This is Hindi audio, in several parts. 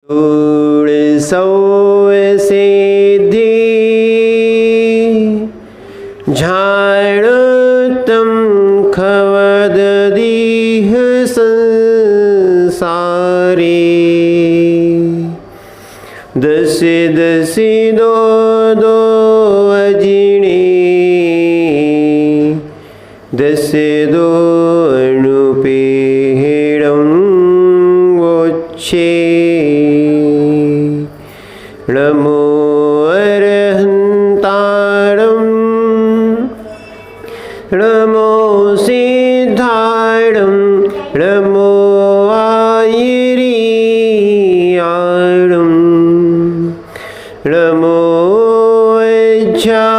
गुण सौ सिद्धि झाणतम खवद दीह संसारी दस दस दो दो अजिणी दस दो अणुपेड़ं वोच्छे नमो अरहंतारं नमो सिद्धारं नमो आयिरीयारं नमो अज्जायारं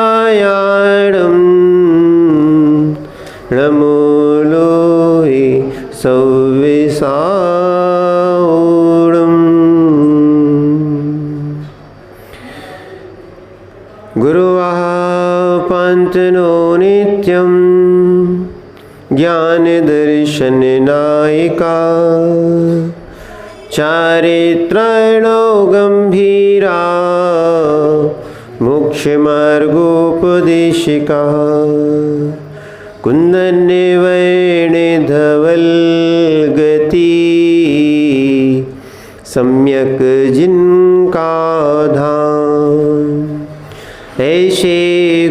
नमो लोहि सव्विसाऊणम्। गुरुवाः पान्तनो नित्यं ज्ञानदर्शननायिका चारित्रणो गम्भीरा मोक्षमार्गोपदेशिका कुन्दन्यवैणधवलगति सम्यक् जिनका धाम ऐसे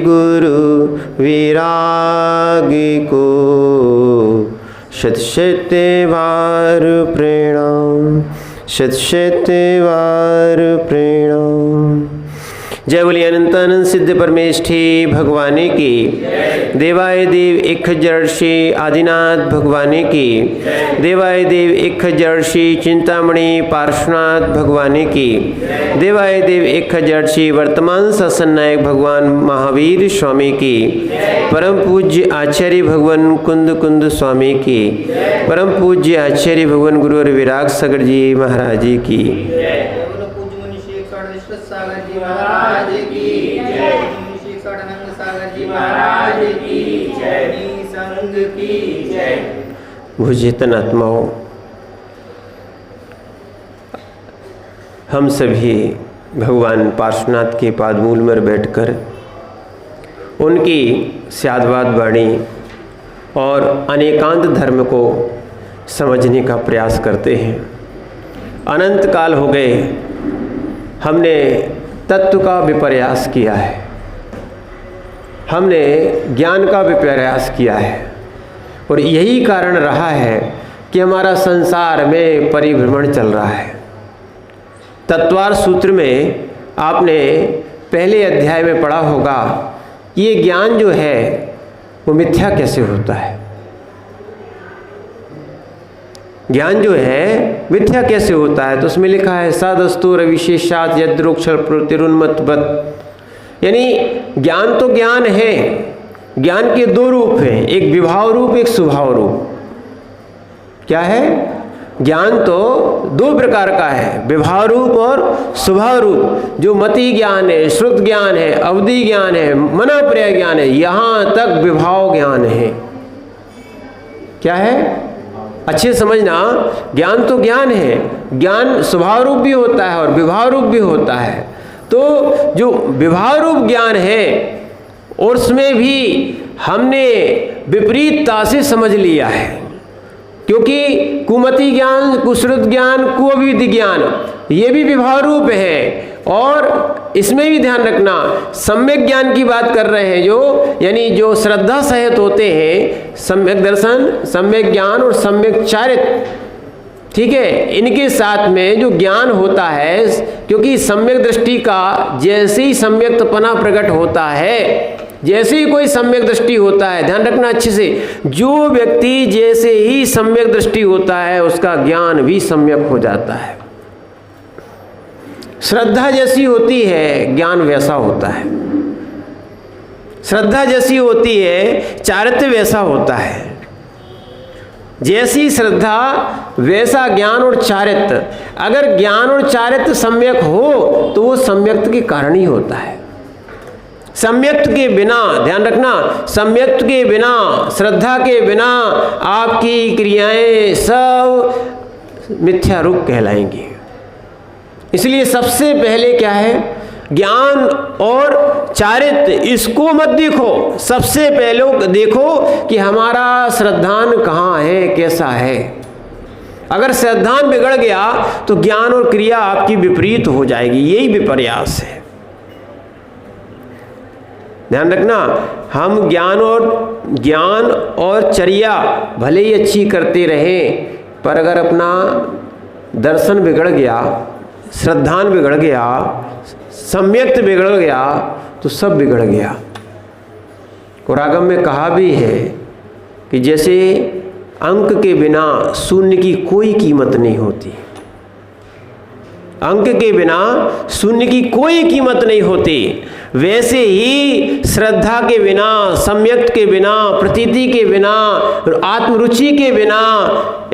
गुरु विरागी को शत शत बार प्रणाम, शत शत बार प्रणाम। जय बोलिए अनंतानंद सिद्ध परमेष्ठी भगवाने की, देवाय देव इख जर्षि आदिनाथ भगवाने की, देवाय देव इख जर्षि चिंतामणि पार्श्वनाथ भगवाने की, देवाय देव इख जर्षि वर्तमान शासन नायक भगवान महावीर स्वामी की, परम पूज्य आचार्य भगवान कुंद कुंद स्वामी की, परम पूज्य आचार्य भगवान गुरुवर विराग सागर जी महाराज जी की। सागर जी महाराज की जय, सागर जी महाराज की जय, संघ की जय। भूचेतन आत्माओं, हम सभी भगवान पार्श्वनाथ के पादमूल में बैठकर उनकी स्यादवाद वाणी और अनेकांत धर्म को समझने का प्रयास करते हैं। अनंत काल हो गए हमने तत्व का विपर्यास किया है, हमने ज्ञान का विपर्यास किया है और यही कारण रहा है कि हमारा संसार में परिभ्रमण चल रहा है। तत्वार सूत्र में आपने पहले अध्याय में पढ़ा होगा ये ज्ञान जो है वो मिथ्या कैसे होता है, ज्ञान जो है मिथ्या कैसे होता है। तो उसमें लिखा है सदस्तुर विशेषात यद्रोक्षर प्रतिरुन्मतवत, यानी ज्ञान तो ज्ञान है, ज्ञान के दो रूप हैं, एक विभाव रूप एक स्वभाव रूप। क्या है? ज्ञान तो दो प्रकार का है, विभाव रूप और स्वभाव रूप। जो मति ज्ञान है, श्रुत ज्ञान है, अवधि ज्ञान है, मनाप्रय ज्ञान है, यहाँ तक विभाव ज्ञान है। क्या है? अच्छे समझना, ज्ञान तो ज्ञान है, ज्ञान स्वभाव रूप भी होता है और विभाव रूप भी होता है। तो जो विभाव रूप ज्ञान है और उसमें भी हमने विपरीतता से समझ लिया है, क्योंकि कुमति ज्ञान, कुश्रुत ज्ञान, कुअविधि ज्ञान ये भी विभाव रूप है। और इसमें भी ध्यान रखना, सम्यक ज्ञान की बात कर रहे हैं जो, यानी जो श्रद्धा सहित होते हैं, सम्यक दर्शन, सम्यक ज्ञान और सम्यक चारित्र, ठीक है, इनके साथ में जो ज्ञान होता है, क्योंकि सम्यक दृष्टि का जैसे ही सम्यक्तपना प्रकट होता है, जैसे ही कोई सम्यक दृष्टि होता है, ध्यान रखना अच्छे से, जो व्यक्ति जैसे ही सम्यक दृष्टि होता है उसका ज्ञान भी सम्यक हो जाता है। श्रद्धा जैसी होती है ज्ञान वैसा होता है, श्रद्धा जैसी होती है चारित्र्य वैसा होता है। जैसी श्रद्धा वैसा ज्ञान और चारित्र्य। अगर ज्ञान और चारित्र्य सम्यक हो तो वो सम्यक्त के कारण ही होता है। सम्यक्त के बिना, ध्यान रखना, सम्यक्त के बिना, श्रद्धा के बिना आपकी क्रियाएं सब मिथ्या रूप कहलाएंगी। इसलिए सबसे पहले क्या है, ज्ञान और चारित्र इसको मत देखो, सबसे पहले देखो कि हमारा श्रद्धान कहाँ है, कैसा है। अगर श्रद्धान बिगड़ गया तो ज्ञान और क्रिया आपकी विपरीत हो जाएगी, यही विपर्यास है। ध्यान रखना, हम ज्ञान और चर्या भले ही अच्छी करते रहें, पर अगर अपना दर्शन बिगड़ गया, श्रद्धान बिगड़ गया, सम्यक्त बिगड़ गया, तो सब बिगड़ गया। और आगम में कहा भी है कि जैसे अंक के बिना शून्य की कोई कीमत नहीं होती, अंक के बिना शून्य की कोई कीमत नहीं होती, वैसे ही श्रद्धा के बिना, सम्यक्त के बिना, प्रतीति के बिना, आत्मरुचि के बिना,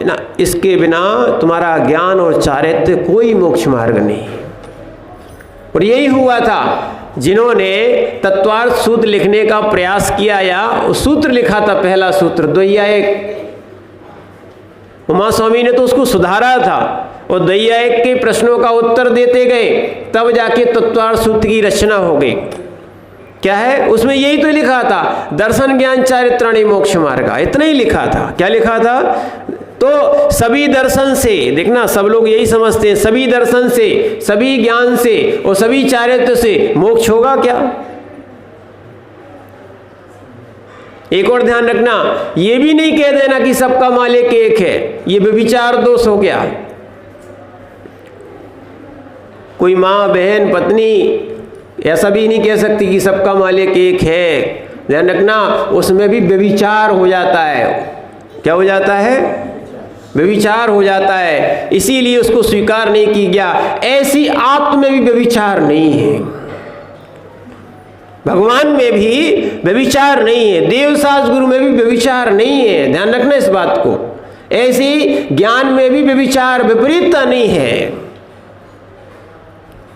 ना इसके बिना तुम्हारा ज्ञान और चारित्र कोई मोक्ष मार्ग नहीं। और यही हुआ था जिन्होंने तत्वार्थ सूत्र लिखने का प्रयास किया, या सूत्र लिखा था, पहला सूत्र द्वैयायिक। उमा स्वामी ने तो उसको सुधारा था, और द्वैयायिक के प्रश्नों का उत्तर देते गए, तब जाके तत्वार्थ सूत्र की रचना हो गई। क्या है उसमें? यही तो लिखा था, दर्शन ज्ञान चारित्राणि मोक्ष मार्ग, इतना ही लिखा था। क्या लिखा था? तो सभी दर्शन से, देखना सब लोग यही समझते हैं, सभी दर्शन से, सभी ज्ञान से और सभी चारित्र से मोक्ष होगा क्या? एक और ध्यान रखना, ये भी नहीं कह देना कि सबका मालिक एक है, ये व्यभिचार दोष हो गया। कोई माँ, बहन, पत्नी ऐसा भी नहीं कह सकती कि सबका मालिक एक है। ध्यान रखना, उसमें भी व्यभिचार हो जाता है। क्या हो जाता है? व्यभिचार हो जाता है, इसीलिए उसको स्वीकार नहीं की गया। ऐसी आत्म में भी व्यभिचार नहीं है, भगवान में भी व्यभिचार नहीं है, देवसास गुरु में भी व्यभिचार नहीं है। ध्यान रखना इस बात को। ऐसी ज्ञान में भी व्यभिचार, विपरीतता नहीं है।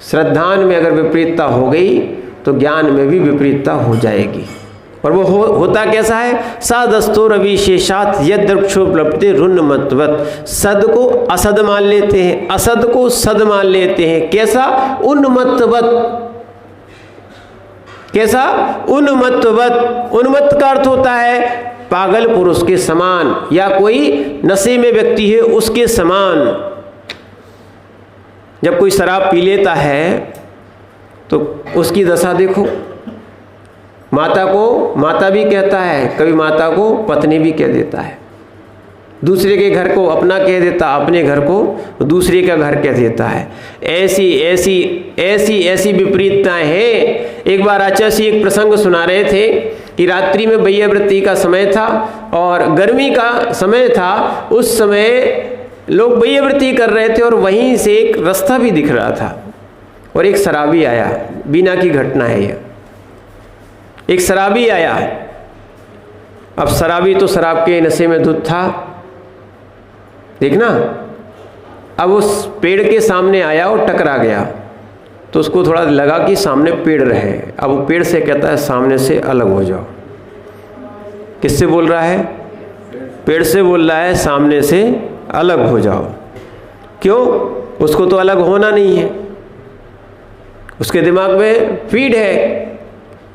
श्रद्धान में अगर विपरीतता हो गई तो ज्ञान में भी विपरीतता हो जाएगी। और वो होता कैसा है? सादस्तो रविशेषात यद्रक्षोपलब्धि रुन्मत्वत। सद को असद मान लेते हैं, असद को सद मान लेते हैं। कैसा? उन्मत्तवत। कैसा? उन्मत्तवत। उन्मत्त का अर्थ होता है पागल पुरुष के समान, या कोई नशे में व्यक्ति है उसके समान। जब कोई शराब पी लेता है तो उसकी दशा देखो। माता को माता भी कहता है, कभी माता को पत्नी भी कह देता है, दूसरे के घर को अपना कह देता, अपने घर को दूसरे का घर कह देता है। ऐसी ऐसी ऐसी ऐसी विपरीतताएं हैं। एक बार आचार्य जी एक प्रसंग सुना रहे थे कि रात्रि में वैयावृत्ति का समय था और गर्मी का समय था। उस समय लोग वैयावृत्ति कर रहे थे और वहीं से एक रास्ता भी दिख रहा था और एक शराबी आया। बीना की घटना है यह। एक शराबी आया। अब शराबी तो शराब के नशे में धुत था, देखना। अब उस पेड़ के सामने आया और टकरा गया, तो उसको थोड़ा लगा कि सामने पेड़ रहे। अब वो पेड़ से कहता है सामने से अलग हो जाओ। किससे बोल रहा है? पेड़ से बोल रहा है सामने से अलग हो जाओ। क्यों? उसको तो अलग होना नहीं है। उसके दिमाग में फीड है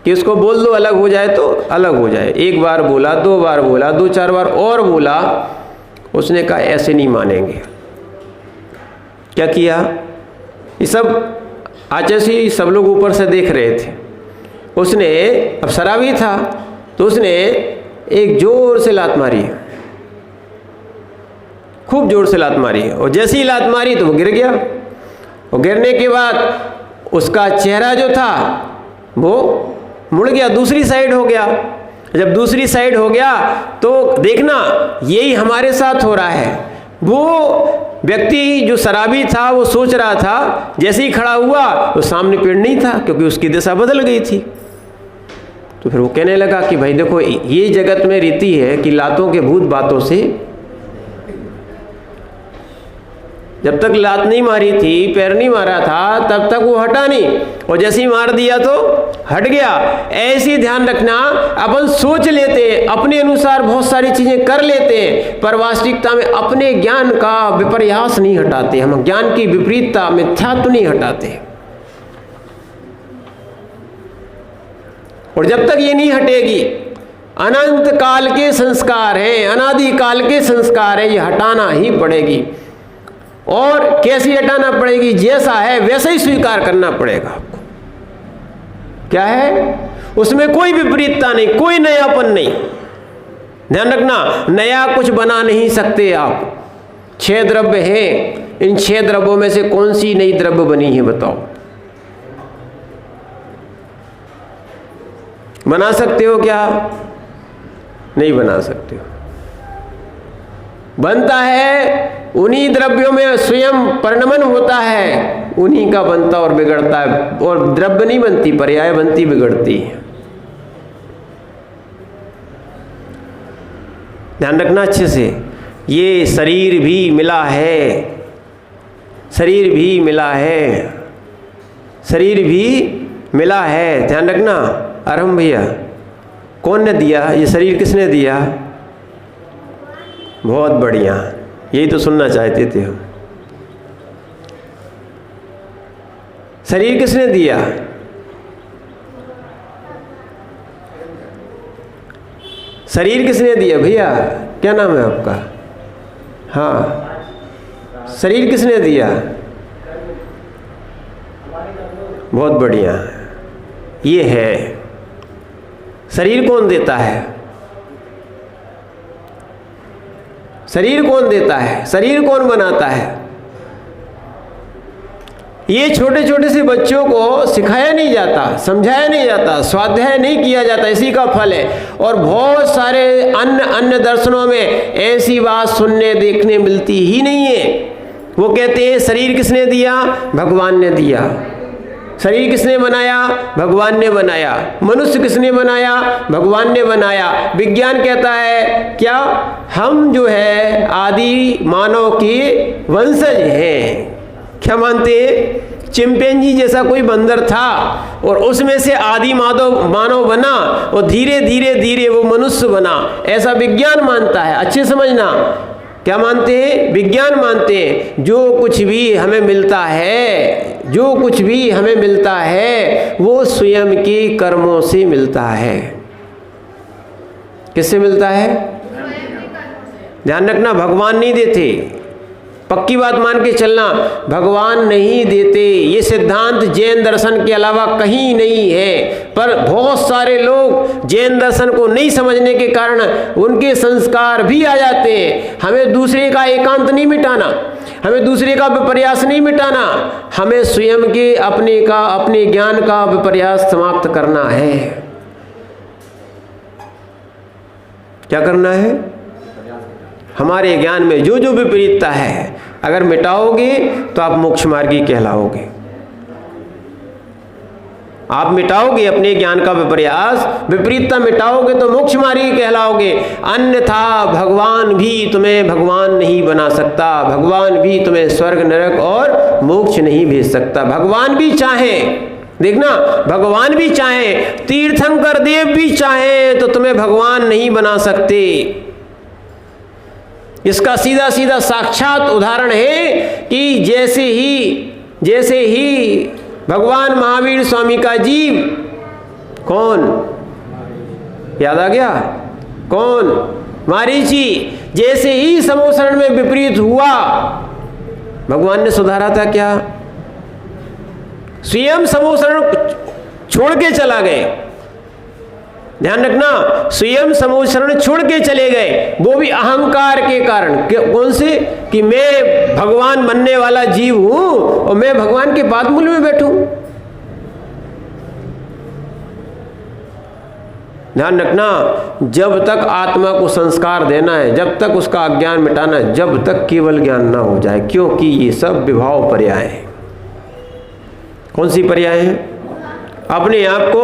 कि उसको बोल दो अलग हो जाए तो अलग हो जाए। एक बार बोला, दो बार बोला, दो चार बार और बोला, उसने कहा ऐसे नहीं मानेंगे। क्या किया? ये सब आचार्य सब लोग ऊपर से देख रहे थे। उसने, अब शराबी था तो उसने एक जोर से लात मारी, खूब जोर से लात मारी, और जैसी ही लात मारी तो वो गिर गया। और गिरने के बाद उसका चेहरा जो था वो मुड़ गया, दूसरी साइड हो गया। जब दूसरी साइड हो गया तो देखना यही हमारे साथ हो रहा है। वो व्यक्ति जो शराबी था वो सोच रहा था, जैसे ही खड़ा हुआ तो सामने पेड़ नहीं था क्योंकि उसकी दिशा बदल गई थी। तो फिर वो कहने लगा कि भाई देखो, ये जगत में रीति है कि लातों के भूत बातों से जब तक लात नहीं मारी थी, पैर नहीं मारा था, तब तक वो हटा नहीं, और जैसे ही मार दिया तो हट गया। ऐसे ही ध्यान रखना, अपन सोच लेते हैं, अपने अनुसार बहुत सारी चीजें कर लेते हैं, पर वास्तविकता में अपने ज्ञान का विपर्यास नहीं हटाते, हम ज्ञान की विपरीतता, मिथ्यात्व नहीं हटाते। और जब तक ये नहीं हटेगी, अनंत काल के संस्कार हैं, अनादि काल के संस्कार हैं, ये हटाना ही पड़ेगी। और कैसे हटाना पड़ेगी? जैसा है वैसा ही स्वीकार करना पड़ेगा आपको। क्या है उसमें? कोई विपरीतता नहीं, कोई नयापन नहीं। ध्यान रखना, नया कुछ बना नहीं सकते आप। 6 द्रव्य हैं, इन 6 द्रव्यों में से कौन सी नई द्रव्य बनी है बताओ? बना सकते हो क्या? नहीं बना सकते हो। बनता है उन्हीं द्रव्यों में स्वयं परिणमन होता है, उन्हीं का बनता और बिगड़ता है। और द्रव्य नहीं बनती, पर्याय बनती, बिगड़ती है। ध्यान रखना अच्छे से। ये शरीर भी मिला है, शरीर भी मिला है, शरीर भी मिला है। ध्यान रखना। आरंभ भैया, कौन ने दिया ये शरीर? किसने दिया? बहुत बढ़िया, यही तो सुनना चाहते थे हम। शरीर किसने दिया? शरीर किसने दिया भैया? क्या नाम है आपका? हाँ, शरीर किसने दिया? बहुत बढ़िया, ये है। शरीर कौन देता है? शरीर कौन देता है? शरीर कौन बनाता है? ये छोटे छोटे से बच्चों को सिखाया नहीं जाता, समझाया नहीं जाता, स्वाध्याय नहीं किया जाता, इसी का फल है। और बहुत सारे अन्य दर्शनों में ऐसी बात सुनने देखने मिलती ही नहीं है। वो कहते हैं शरीर किसने दिया? भगवान ने दिया। शरीर किसने बनाया? भगवान ने बनाया। मनुष्य किसने बनाया? भगवान ने बनाया। विज्ञान कहता है क्या? हम जो है आदि मानव के वंशज हैं। क्या मानते हैं? चिंपैंजी जैसा कोई बंदर था और उसमें से आदि मानव बना और धीरे धीरे धीरे वो मनुष्य बना, ऐसा विज्ञान मानता है। अच्छे समझना, क्या मानते हैं? विज्ञान मानते हैं जो कुछ भी हमें मिलता है, जो कुछ भी हमें मिलता है वो स्वयं के कर्मों से मिलता है। किससे मिलता है? ध्यान रखना, भगवान नहीं देते। पक्की बात मान के चलना, भगवान नहीं देते। ये सिद्धांत जैन दर्शन के अलावा कहीं नहीं है। पर बहुत सारे लोग जैन दर्शन को नहीं समझने के कारण उनके संस्कार भी आ जाते हैं। हमें दूसरे का एकांत नहीं मिटाना, हमें दूसरे का विपर्यास नहीं मिटाना, हमें स्वयं के अपने ज्ञान का विपर्यास समाप्त करना है। क्या करना है? हमारे ज्ञान में जो जो विपरीतता है अगर मिटाओगे तो आप मोक्ष मार्गी कहलाओगे। आप मिटाओगे अपने ज्ञान का विपर्यास, विपरीतता मिटाओगे तो मोक्ष मार्गी कहलाओगे। अन्यथा भगवान भी तुम्हें भगवान नहीं बना सकता, भगवान भी तुम्हें स्वर्ग नरक और मोक्ष नहीं भेज सकता। भगवान भी चाहे, देखना, भगवान भी चाहे, तीर्थंकर देव भी चाहे तो तुम्हें भगवान नहीं बना सकते। इसका सीधा सीधा साक्षात उदाहरण है कि जैसे ही भगवान महावीर स्वामी का जीव, कौन याद आ गया? कौन? मारीची। जैसे ही समोसरण में विपरीत हुआ, भगवान ने सुधारा था क्या? स्वयं समोसरण छोड़ के चला गए। ध्यान रखना, स्वयं समोसरण छोड़ के चले गए, वो भी अहंकार के कारण। कौन से? कि मैं भगवान बनने वाला जीव हूं और मैं भगवान के पादमूल में बैठूं। ध्यान रखना, जब तक आत्मा को संस्कार देना है, जब तक उसका अज्ञान मिटाना है, जब तक केवल ज्ञान ना हो जाए, क्योंकि ये सब विभाव पर्याय है। कौन सी पर्याय है? अपने आप को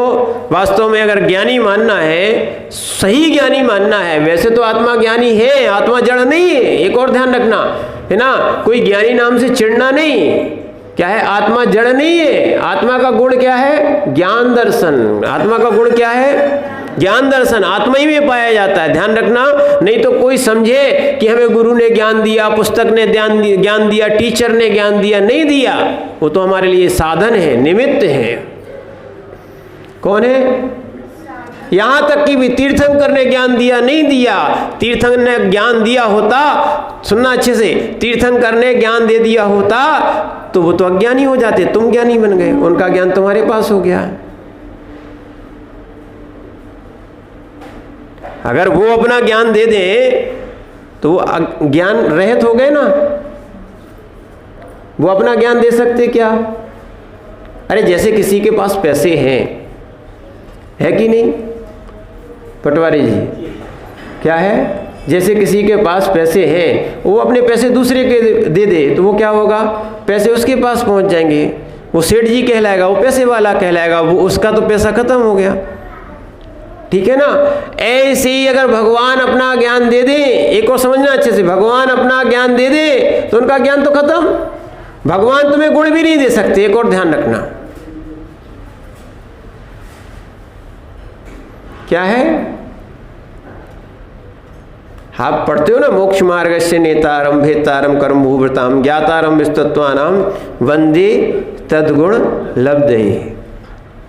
वास्तव में अगर ज्ञानी मानना है, सही ज्ञानी मानना है, वैसे तो आत्मा ज्ञानी है, आत्मा जड़ नहीं है। एक और ध्यान रखना, है ना। कोई ज्ञानी नाम से चिढ़ना नहीं। क्या है? आत्मा जड़ नहीं है। आत्मा का गुण क्या है? ज्ञान दर्शन। आत्मा का गुण क्या है? ज्ञान दर्शन। आत्मा ही में पाया जाता है, ध्यान रखना। नहीं तो कोई समझे कि हमें गुरु ने ज्ञान दिया, पुस्तक ने ज्ञान दिया, टीचर ने ज्ञान दिया, नहीं दिया। वो तो हमारे लिए साधन है, निमित्त है। कौन है? यहाँ तक कि भी तीर्थंकर ने ज्ञान दिया, नहीं दिया। तीर्थंकर ने ज्ञान दिया होता, सुनना अच्छे से, तीर्थंकर ने ज्ञान दे दिया होता तो वो तो अज्ञानी हो जाते, तुम ज्ञानी बन गए, उनका ज्ञान तुम्हारे पास हो गया। अगर वो अपना ज्ञान दे दें तो वो ज्ञान रहित हो गए ना। वो अपना ज्ञान दे सकते क्या? अरे जैसे किसी के पास पैसे हैं, है कि नहीं पटवारी जी? क्या है? जैसे किसी के पास पैसे हैं, वो अपने पैसे दूसरे के दे दे तो वो क्या होगा? पैसे उसके पास पहुंच जाएंगे, वो सेठ जी कहलाएगा, वो पैसे वाला कहलाएगा, वो उसका तो पैसा खत्म हो गया। ठीक है ना। ऐसे ही अगर भगवान अपना ज्ञान दे दे, एक और समझना अच्छे से, भगवान अपना ज्ञान दे दे तो उनका ज्ञान तो खत्म। भगवान तुम्हें गुण भी नहीं दे सकते, एक और ध्यान रखना। क्या है? आप पढ़ते हो ना, मोक्ष मार्गस्य नेतारम भेतारम कर्म भूभृताम ज्ञातारम विस्तत्वानाम वंदे तद्गुण लब्धये।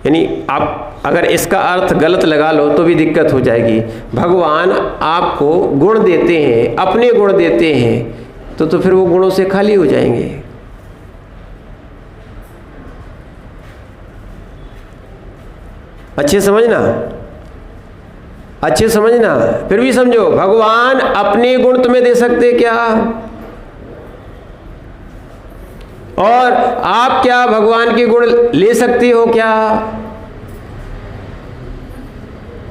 यानी आप अगर इसका अर्थ गलत लगा लो तो भी दिक्कत हो जाएगी। भगवान आपको गुण देते हैं, अपने गुण देते हैं, तो फिर वो गुणों से खाली हो जाएंगे। अच्छे समझना, अच्छे समझना, फिर भी समझो। भगवान अपने गुण तुम्हें दे सकते क्या? और आप क्या भगवान के गुण ले सकते हो क्या?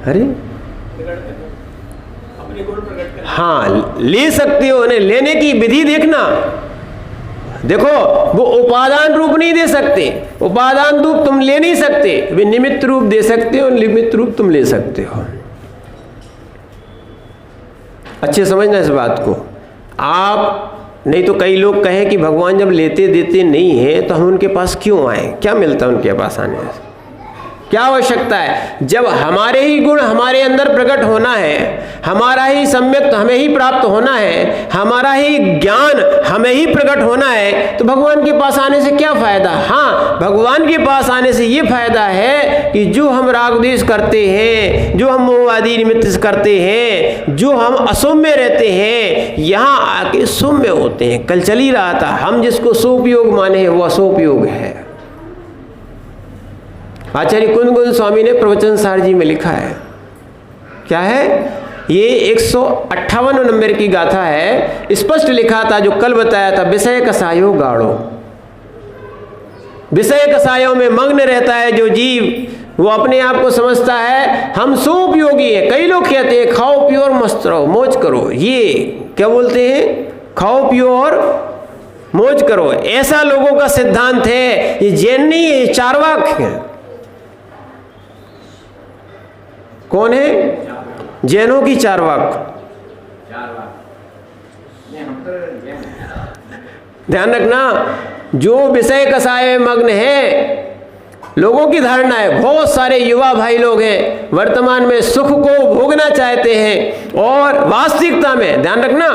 अरे हाँ, ले सकते हो। उन्हें लेने की विधि देखना। देखो, वो उपादान रूप नहीं दे सकते, उपादान रूप तुम ले नहीं सकते, वे निमित्त रूप दे सकते हो, निमित्त रूप तुम ले सकते हो। अच्छे समझना इस बात को। आप नहीं तो कई लोग कहें कि भगवान जब लेते देते नहीं है तो हम उनके पास क्यों आए? क्या मिलता है उनके पास आने से? क्या आवश्यकता है? जब हमारे ही गुण हमारे अंदर प्रकट होना है, हमारा ही सम्यक हमें ही प्राप्त होना है, हमारा ही ज्ञान हमें ही प्रकट होना है, तो भगवान के पास आने से क्या फायदा? हाँ, भगवान के पास आने से ये फायदा है कि जो हम राग द्वेष करते हैं, जो हम मोहवादी निमित्त करते हैं, जो हम असौम्य रहते हैं, यहाँ आके सौम्य होते हैं। कल चल ही रहा था, हम जिसको सोपयोग माने हैं वो असोपयोग है। आचार्य कुंदगुन स्वामी ने प्रवचन सार जी में लिखा है। क्या है? ये 158 नंबर की गाथा है। स्पष्ट लिखा था, जो कल बताया था, विषय कसायो गाढ़ो। विषय कसायों में मग्न रहता है जो जीव, वो अपने आप को समझता है हम सोपयोगी है। कई लोग कहते हैं खाओ पियो और मस्त रहो, मौज करो। ये क्या बोलते हैं? खाओ पियो और मौज करो। ऐसा लोगों का सिद्धांत है। ये जैन नहीं है, ये चार्वाक है। कौन है? जैनों की चार्वाक। ध्यान रखना, जो विषय कसाय में मग्न है, लोगों की धारणा है, बहुत सारे युवा भाई लोग हैं वर्तमान में सुख को भोगना चाहते हैं, और वास्तविकता में ध्यान रखना,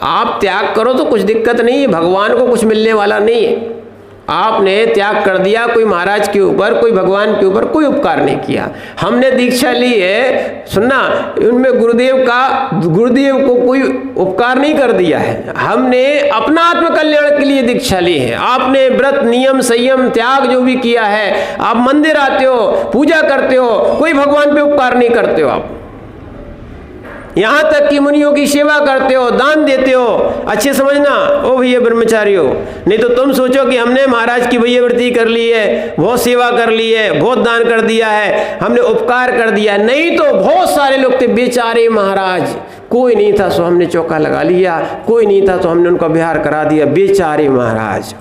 आप त्याग करो तो कुछ दिक्कत नहीं है, भगवान को कुछ मिलने वाला नहीं है। आपने त्याग कर दिया, कोई महाराज के ऊपर, कोई भगवान के ऊपर कोई उपकार नहीं किया। हमने दीक्षा ली है, सुनना, उनमें गुरुदेव को कोई उपकार नहीं कर दिया है। हमने अपना आत्मकल्याण के लिए दीक्षा ली है। आपने व्रत नियम संयम त्याग जो भी किया है, आप मंदिर आते हो, पूजा करते हो, कोई भगवान पे उपकार नहीं करते हो। आप यहाँ तक कि मुनियों की सेवा करते हो, दान देते हो। अच्छे समझना ओ भैया ब्रह्मचारी हो, नहीं तो तुम सोचो कि हमने महाराज की भैयावृत्ति कर ली है, बहुत सेवा कर ली है, बहुत दान कर दिया है, हमने उपकार कर दिया। नहीं तो बहुत सारे लोग थे बेचारे महाराज, कोई नहीं था सो हमने चौका लगा लिया, कोई नहीं था तो हमने उनका विहार करा दिया, बेचारे महाराज।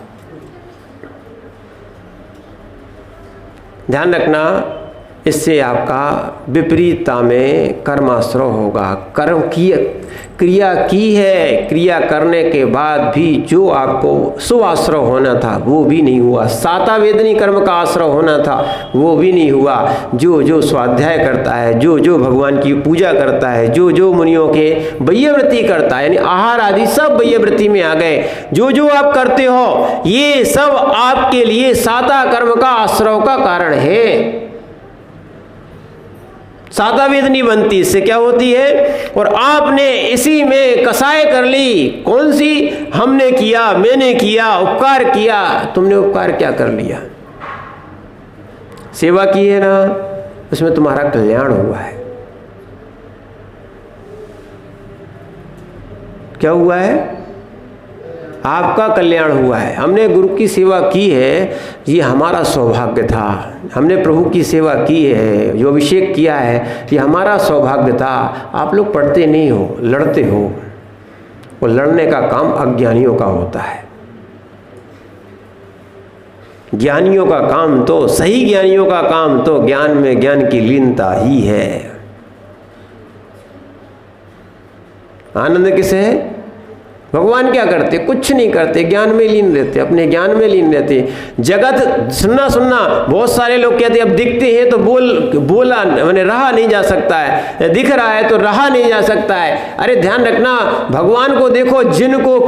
ध्यान रखना, इससे आपका विपरीतता में कर्माश्रय होगा। कर्म की क्रिया की है, क्रिया करने के बाद भी जो आपको शुभ आश्रय होना था वो भी नहीं हुआ, साता वेदनी कर्म का आश्रय होना था वो भी नहीं हुआ। जो जो स्वाध्याय करता है, जो जो भगवान की पूजा करता है, जो जो मुनियों के वैयवृत्ति करता है, यानी आहार आदि सब वैयवृत्ति में आ गए, जो जो आप करते हो ये सब आपके लिए साता कर्म का आश्रय का कारण है। साता वेदनी बनती, इससे क्या होती है? और आपने इसी में कसाई कर ली। कौन सी? हमने किया, मैंने किया, उपकार किया। तुमने उपकार क्या कर लिया? सेवा की है ना, उसमें तुम्हारा कल्याण हुआ है। क्या हुआ है? आपका कल्याण हुआ है। हमने गुरु की सेवा की है, ये हमारा सौभाग्य था। हमने प्रभु की सेवा की है, जो अभिषेक किया है, ये हमारा सौभाग्य था। आप लोग पढ़ते नहीं हो, लड़ते हो। वो लड़ने का काम अज्ञानियों का होता है। ज्ञानियों का काम तो, सही ज्ञानियों का काम तो ज्ञान में ज्ञान की लीनता ही है। आनंद किसे है? भगवान क्या करते? कुछ नहीं करते, ज्ञान में लीन रहते, अपने ज्ञान में लीन रहते। जगत सुनना बहुत सारे लोग कहते हैं अब दिखते हैं तो बोला मैंने रहा नहीं जा सकता है, दिख रहा है तो रहा नहीं जा सकता है। अरे ध्यान रखना, भगवान को देखो, जिनको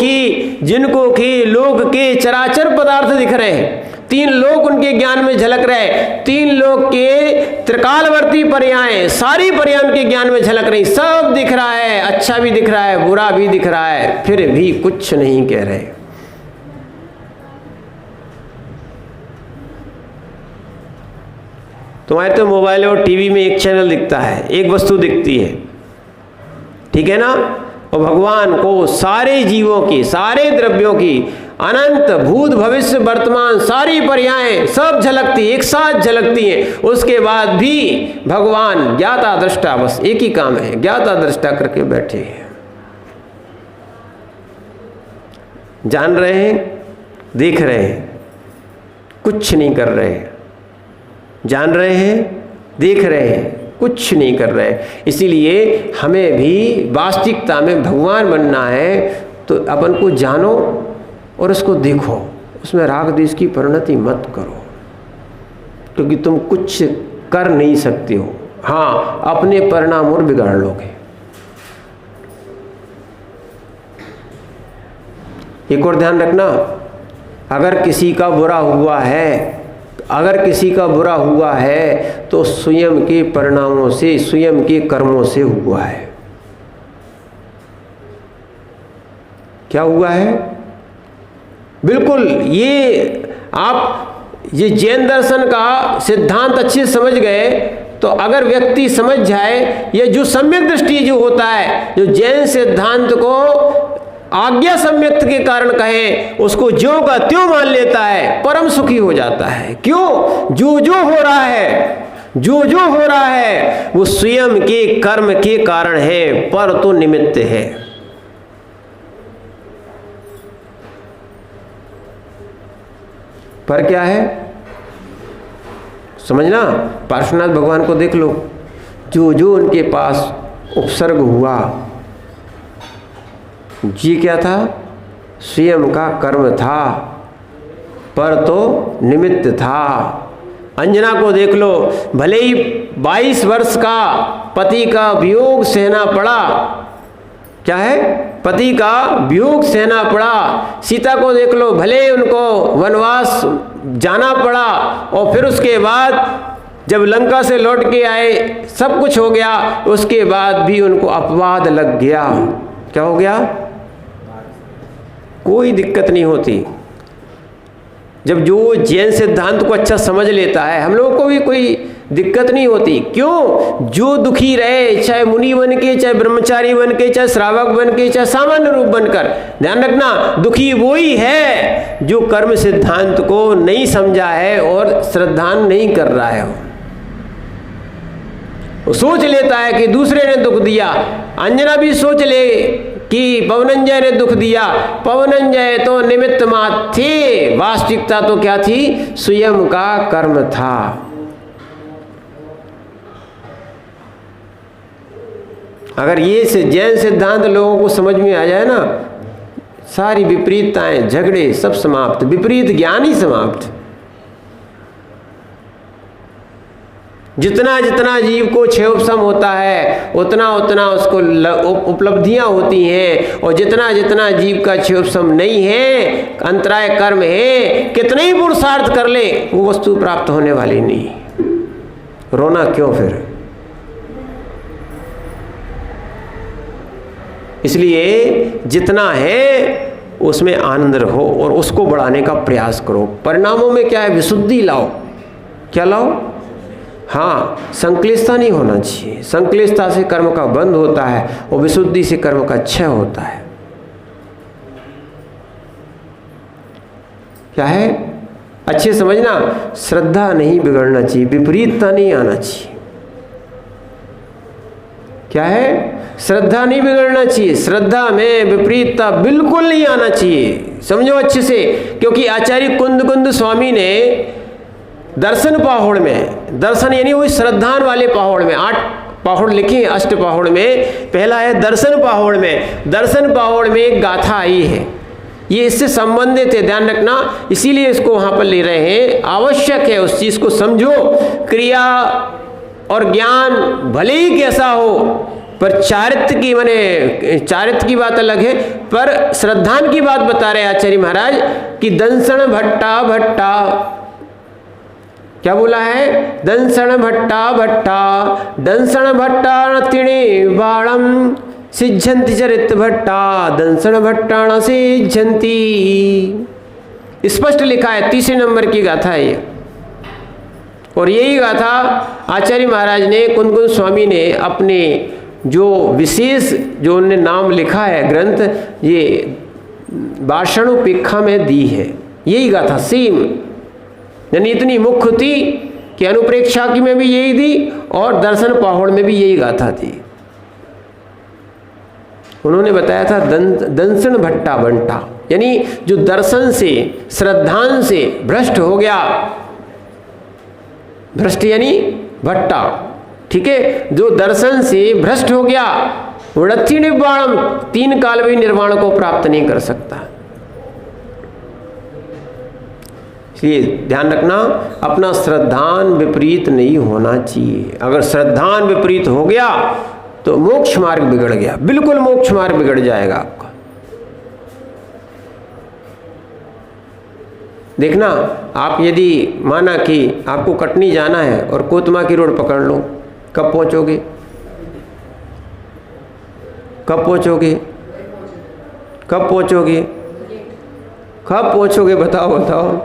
की लोक के चराचर पदार्थ दिख रहे हैं, तीन लोक उनके ज्ञान में झलक रहे, तीन लोक के त्रिकालवर्ती पर्याय, सारी पर्याय उनके ज्ञान में झलक रही, सब दिख रहा है, अच्छा भी दिख रहा है, बुरा भी दिख रहा है, फिर भी कुछ नहीं कह रहे। तुम्हारे तो मोबाइल और टीवी में एक चैनल दिखता है, एक वस्तु दिखती है, ठीक है ना? और भगवान को सारे जीवों की, सारे द्रव्यों की, अनंत भूत भविष्य वर्तमान सारी पर्यायें सब झलकती, एक साथ झलकती हैं। उसके बाद भी भगवान ज्ञाता दृष्टा, बस एक ही काम है, ज्ञाता दृष्टा करके बैठे हैं। जान रहे हैं, देख रहे हैं, कुछ नहीं कर रहे हैं। जान रहे हैं, देख रहे हैं, कुछ नहीं कर रहे। इसीलिए हमें भी वास्तविकता में भगवान बनना है तो अपन को जानो और उसको देखो, उसमें राग द्वेष की परिणति मत करो, क्योंकि तुम कुछ कर नहीं सकते हो। हाँ, अपने परिणाम और बिगाड़ लोगे। एक और ध्यान रखना, अगर किसी का बुरा हुआ है तो स्वयं के परिणामों से, स्वयं के कर्मों से हुआ है। क्या हुआ है? बिल्कुल, ये आप ये जैन दर्शन का सिद्धांत अच्छे से समझ गए तो अगर व्यक्ति समझ जाए, ये जो सम्यक दृष्टि जो होता है, जो जैन सिद्धांत को आज्ञा सम्यक के कारण कहें, उसको ज्यों का त्यों मान लेता है, परम सुखी हो जाता है। क्यों? जो जो हो रहा है वो स्वयं के कर्म के कारण है, पर तो निमित्त है। पर क्या है? समझना, पार्श्वनाथ भगवान को देख लो, जो जो उनके पास उपसर्ग हुआ, जी क्या था? स्वयं का कर्म था, पर तो निमित्त था। अंजना को देख लो, भले ही 22 वर्ष का पति का वियोग सहना पड़ा। क्या है? पति का वियोग सहना पड़ा। सीता को देख लो, भले उनको वनवास जाना पड़ा और फिर उसके बाद जब लंका से लौट के आए, सब कुछ हो गया, उसके बाद भी उनको अपवाद लग गया। क्या हो गया? कोई दिक्कत नहीं होती। जब जो जैन सिद्धांत को अच्छा समझ लेता है, हम लोगों को भी कोई दिक्कत नहीं होती। क्यों? जो दुखी रहे, चाहे मुनि बन के, चाहे ब्रह्मचारी बन के, चाहे श्रावक बन के, चाहे सामान्य रूप बनकर, ध्यान रखना, दुखी वही है जो कर्म सिद्धांत को नहीं समझा है और श्रद्धा नहीं कर रहा है। वो सोच लेता है कि दूसरे ने दुख दिया। अंजना भी सोच ले कि पवनंजय ने दुख दिया, पवनंजय तो निमित्त मात्र थे, वास्तविकता तो क्या थी? स्वयं का कर्म था। अगर ये से जैन सिद्धांत लोगों को समझ में आ जाए ना, सारी विपरीतताएं, झगड़े सब समाप्त, विपरीत ज्ञान ही समाप्त। जितना जितना जीव को क्षयोपशम होता है उतना उतना उसको उपलब्धियां होती हैं, और जितना जितना जीव का क्षयोपशम नहीं है, अंतराय कर्म है, कितने ही पुरुषार्थ कर ले वो वस्तु प्राप्त होने वाली नहीं। रोना क्यों फिर? इसलिए जितना है उसमें आनंद रहो और उसको बढ़ाने का प्रयास करो। परिणामों में क्या है? विशुद्धि लाओ। क्या लाओ? हाँ, संक्लिष्टता नहीं होना चाहिए। संक्लिष्टता से कर्म का बंध होता है और विशुद्धि से कर्म का क्षय होता है। क्या है? अच्छे समझना, श्रद्धा नहीं बिगड़ना चाहिए, विपरीतता नहीं आना चाहिए। क्या है? श्रद्धा नहीं बिगड़ना चाहिए, श्रद्धा में विपरीतता बिल्कुल नहीं आना चाहिए। समझो अच्छे से, क्योंकि आचार्य कुंद स्वामी ने दर्शन पाहुड़ में, दर्शन यानी वही श्रद्धान वाले पाहुड़ में 8 पाहुड़ लिखे हैं, अष्ट पाहुड़ में पहला है दर्शन पाहुड़ में। दर्शन पाहुड़ में एक गाथा आई है, ये इससे संबंधित है, ध्यान रखना, इसीलिए इसको वहां पर ले रहे हैं। आवश्यक है उस चीज को समझो। क्रिया और ज्ञान भले ही कैसा हो, पर चारित्र की, माने चारित्र की बात अलग है, पर श्रद्धान की बात बता रहे आचार्य महाराज कि दंसण भट्टा भट्टा, क्या बोला है? दंसण भट्टा भट्टा, दंसण भट्टा तिणे बाणम सिद्धंति चरित भट्टा, दंसण भट्टा न सिद्धंति। स्पष्ट लिखा है, 30 नंबर की गाथा है ये। और यही गाथा आचार्य महाराज ने, कुंद स्वामी ने अपने जो विशेष, जो उन्होंने नाम लिखा है ग्रंथ, ये भाषणोपेक्षा में दी है। यही गाथा सेम, यानी इतनी मुख्य थी कि अनुप्रेक्षा की में भी यही दी और दर्शन पाहुड़ में भी यही गाथा थी। उन्होंने बताया था दंसन भट्टा बंटा, यानी जो दर्शन से, श्रद्धान से भ्रष्ट हो गया, भ्रष्ट यानी भट्टा, ठीक है, जो दर्शन से भ्रष्ट हो गया, वृत्ति निर्वाणम, 3 काल भी निर्वाण को प्राप्त नहीं कर सकता। इसलिए ध्यान रखना, अपना श्रद्धान विपरीत नहीं होना चाहिए। अगर श्रद्धान विपरीत हो गया तो मोक्ष मार्ग बिगड़ गया, बिल्कुल मोक्ष मार्ग बिगड़ जाएगा आपका। देखना, आप यदि माना कि आपको कटनी जाना है और कोतमा की रोड पकड़ लो, कब पहुंचोगे? कब पहुंचोगे? कब पहुंचोगे? कब पहुंचोगे? बताओ बताओ।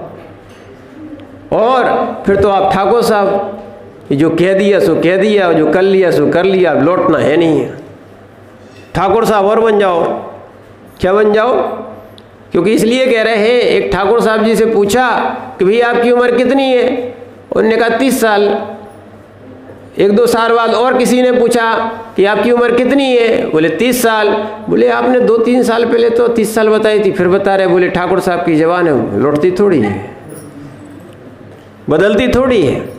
और फिर तो आप ठाकुर साहब, जो कह दिया सो कह दिया, जो कर लिया सो कर लिया, अब लौटना है नहीं है। ठाकुर साहब और बन जाओ। क्या बन जाओ? क्योंकि इसलिए कह रहे हैं, एक ठाकुर साहब जी से पूछा कि भाई आपकी उम्र कितनी है? उन्होंने कहा 30 साल। 1-2 साल बाद और किसी ने पूछा कि आपकी उम्र कितनी है? बोले 30 साल। बोले आपने 2-3 साल पहले तो 30 साल बताई थी, फिर बता रहे। बोले ठाकुर साहब की जबान है, लौटती थोड़ी है, बदलती थोड़ी है।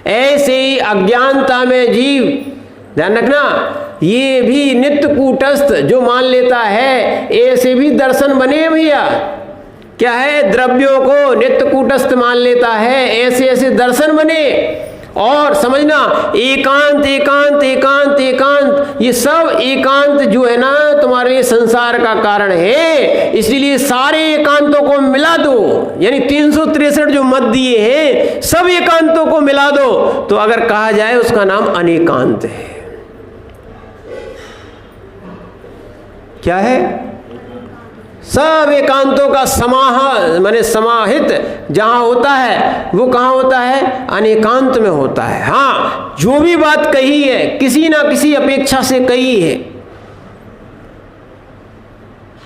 ऐसे ही अज्ञानता में जीव, ध्यान रखना, ये भी नित्य कूटस्थ जो मान लेता है, ऐसे भी दर्शन बने भैया। क्या है? द्रव्यों को नित्य कूटस्थ मान लेता है, ऐसे ऐसे दर्शन बने। और समझना, एकांत एकांत एकांत एकांत, ये सब एकांत जो है ना तुम्हारे लिए संसार का कारण है। इसीलिए सारे एकांतों को मिला दो, यानी 363 जो मत दिए हैं सब एकांतों को मिला दो, तो अगर कहा जाए उसका नाम अनेकांत है। क्या है? सब एकांतों का माने समाहित जहां होता है वो कहां होता है? अनेकांत में होता है। हाँ, जो भी बात कही है किसी ना किसी अपेक्षा से कही है।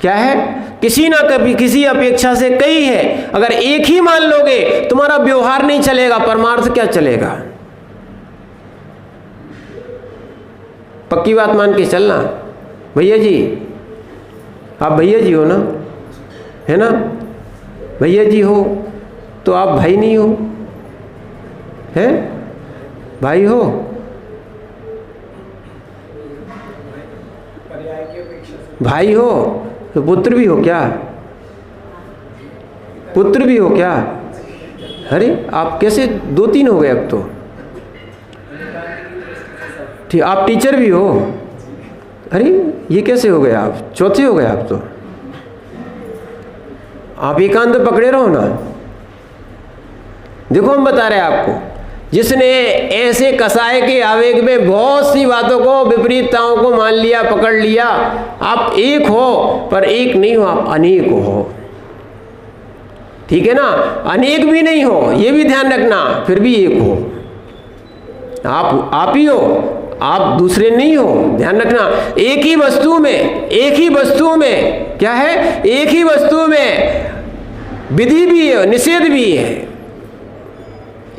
क्या है? किसी ना कभी किसी अपेक्षा से कही है। अगर एक ही मान लोगे तुम्हारा व्यवहार नहीं चलेगा, परमार्थ क्या चलेगा? पक्की बात मान के चलना। भैया जी, आप भैया जी हो ना, है ना? भैया जी हो तो आप भाई नहीं हो, हैं? भाई हो, भाई हो तो पुत्र भी हो क्या? पुत्र भी हो क्या? अरे आप कैसे 2-3 हो गए अब तो? ठीक, आप टीचर भी हो। अरे ये कैसे हो गए आप? चौथे हो गए आप तो। आप एकांत पकड़े रहो ना। देखो हम बता रहे हैं आपको, जिसने ऐसे कसाय के आवेग में बहुत सी बातों को, विपरीतताओं को मान लिया, पकड़ लिया। आप एक हो पर एक नहीं हो, आप अनेक हो। ठीक है ना? अनेक भी नहीं हो, ये भी ध्यान रखना, फिर भी एक हो। आप ही हो, आप दूसरे नहीं हो, ध्यान रखना। एक ही वस्तु में क्या है? एक ही वस्तु में विधि भी है, निषेध भी है।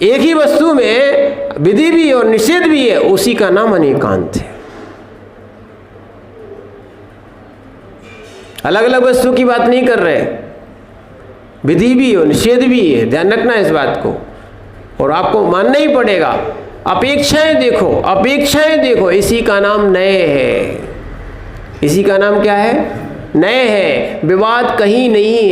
एक ही वस्तु में विधि भी और निषेध भी है, उसी का नाम अनेकांत है। अलग अलग वस्तु की बात नहीं कर रहे, विधि भी और निषेध भी है, ध्यान रखना इस बात को। और आपको मानना ही पड़ेगा। अपेक्षाएं देखो, इसी का नाम नए है। इसी का नाम क्या है? नए है। विवाद कहीं नहीं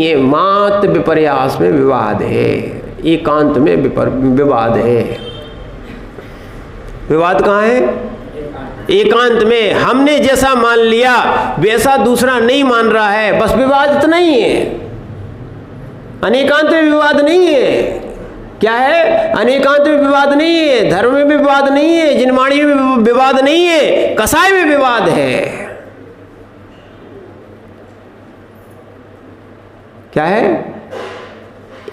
है, मात्र विपर्यास में विवाद है, एकांत में विवाद है। विवाद कहाँ है? एकांत में। हमने जैसा मान लिया वैसा दूसरा नहीं मान रहा है, बस विवाद इतना ही है। अनेकांत में विवाद नहीं है। क्या है? अनेकांत में विवाद नहीं है, धर्म में भी विवाद नहीं है, जिनवाणी में विवाद नहीं है, कसाय में विवाद है। क्या है?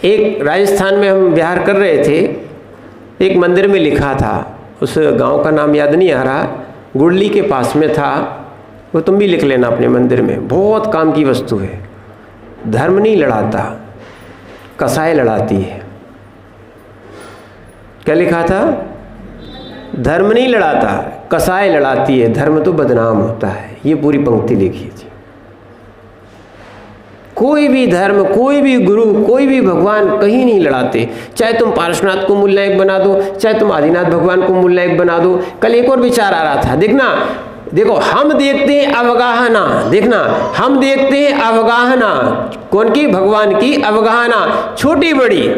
एक राजस्थान में हम विहार कर रहे थे, एक मंदिर में लिखा था, उस गांव का नाम याद नहीं आ रहा, गुड़ली के पास में था। वो तुम भी लिख लेना अपने मंदिर में, बहुत काम की वस्तु है। धर्म नहीं लड़ाता, कसाय लड़ाती है। क्या लिखा था? धर्म नहीं लड़ाता, कसाय लड़ाती है, धर्म तो बदनाम होता है। ये पूरी पंक्ति लिखी थी। कोई भी धर्म, कोई भी गुरु, कोई भी भगवान कहीं नहीं लड़ाते। चाहे तुम पार्श्वनाथ को मूल नायक बना दो, चाहे तुम आदिनाथ भगवान को मूल नायक बना दो। कल एक और विचार आ रहा था, देखो हम देखते हैं अवगाहना, देखना हम देखते हैं अवगाहना, कौन की? भगवान की अवगाहना, छोटी बड़ी,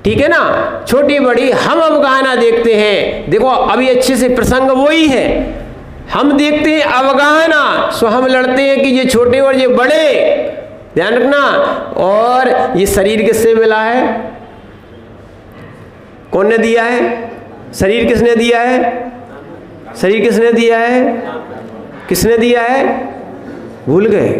ठीक है ना? छोटी बड़ी हम अवगाहना देखते हैं। देखो अभी अच्छे से प्रसंग वही है, हम देखते हैं अवगाहना, सो हम लड़ते हैं कि ये छोटे और ये बड़े, ध्यान रखना। और ये शरीर किससे मिला है? कौन ने दिया है? शरीर किसने दिया है? शरीर किसने दिया है? किसने दिया है? भूल गए?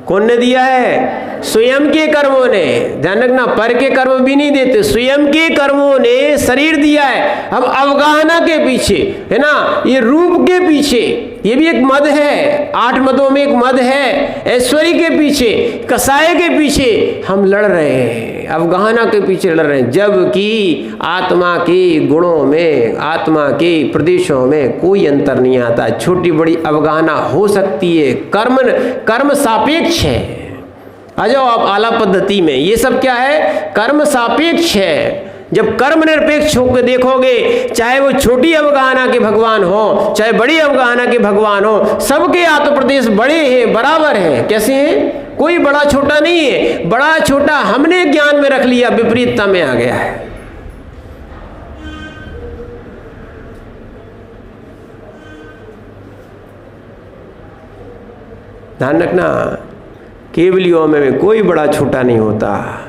कौन ने दिया है? स्वयं के कर्मों ने। ध्यान रखना, पर के कर्म भी नहीं देते, स्वयं के कर्मों ने शरीर दिया है। अब अवगाहना के पीछे, है ना, ये रूप के पीछे, ये भी एक मद है, 8 मदों में एक मद है, ऐश्वर्य के पीछे, कसाय के पीछे हम लड़ रहे हैं, अवगाहना के पीछे लड़ रहे हैं। जबकि आत्मा के गुणों में, आत्मा के प्रदेशों में कोई अंतर नहीं आता। छोटी बड़ी अवगाहना हो सकती है, कर्म सापेक्ष है। आ जाओ आप आला पद्धति में, ये सब क्या है? कर्म सापेक्ष है। जब कर्म निरपेक्ष होकर देखोगे, चाहे वो छोटी अवगाहना के भगवान हो, चाहे बड़ी अवगाहना के भगवान हो, सबके आत्म प्रदेश बड़े हैं, बराबर हैं। कैसे हैं? कोई बड़ा छोटा नहीं है। बड़ा छोटा हमने ज्ञान में रख लिया, विपरीतता में आ गया है। ध्यान रखना, केवलियों में कोई बड़ा छोटा नहीं होता।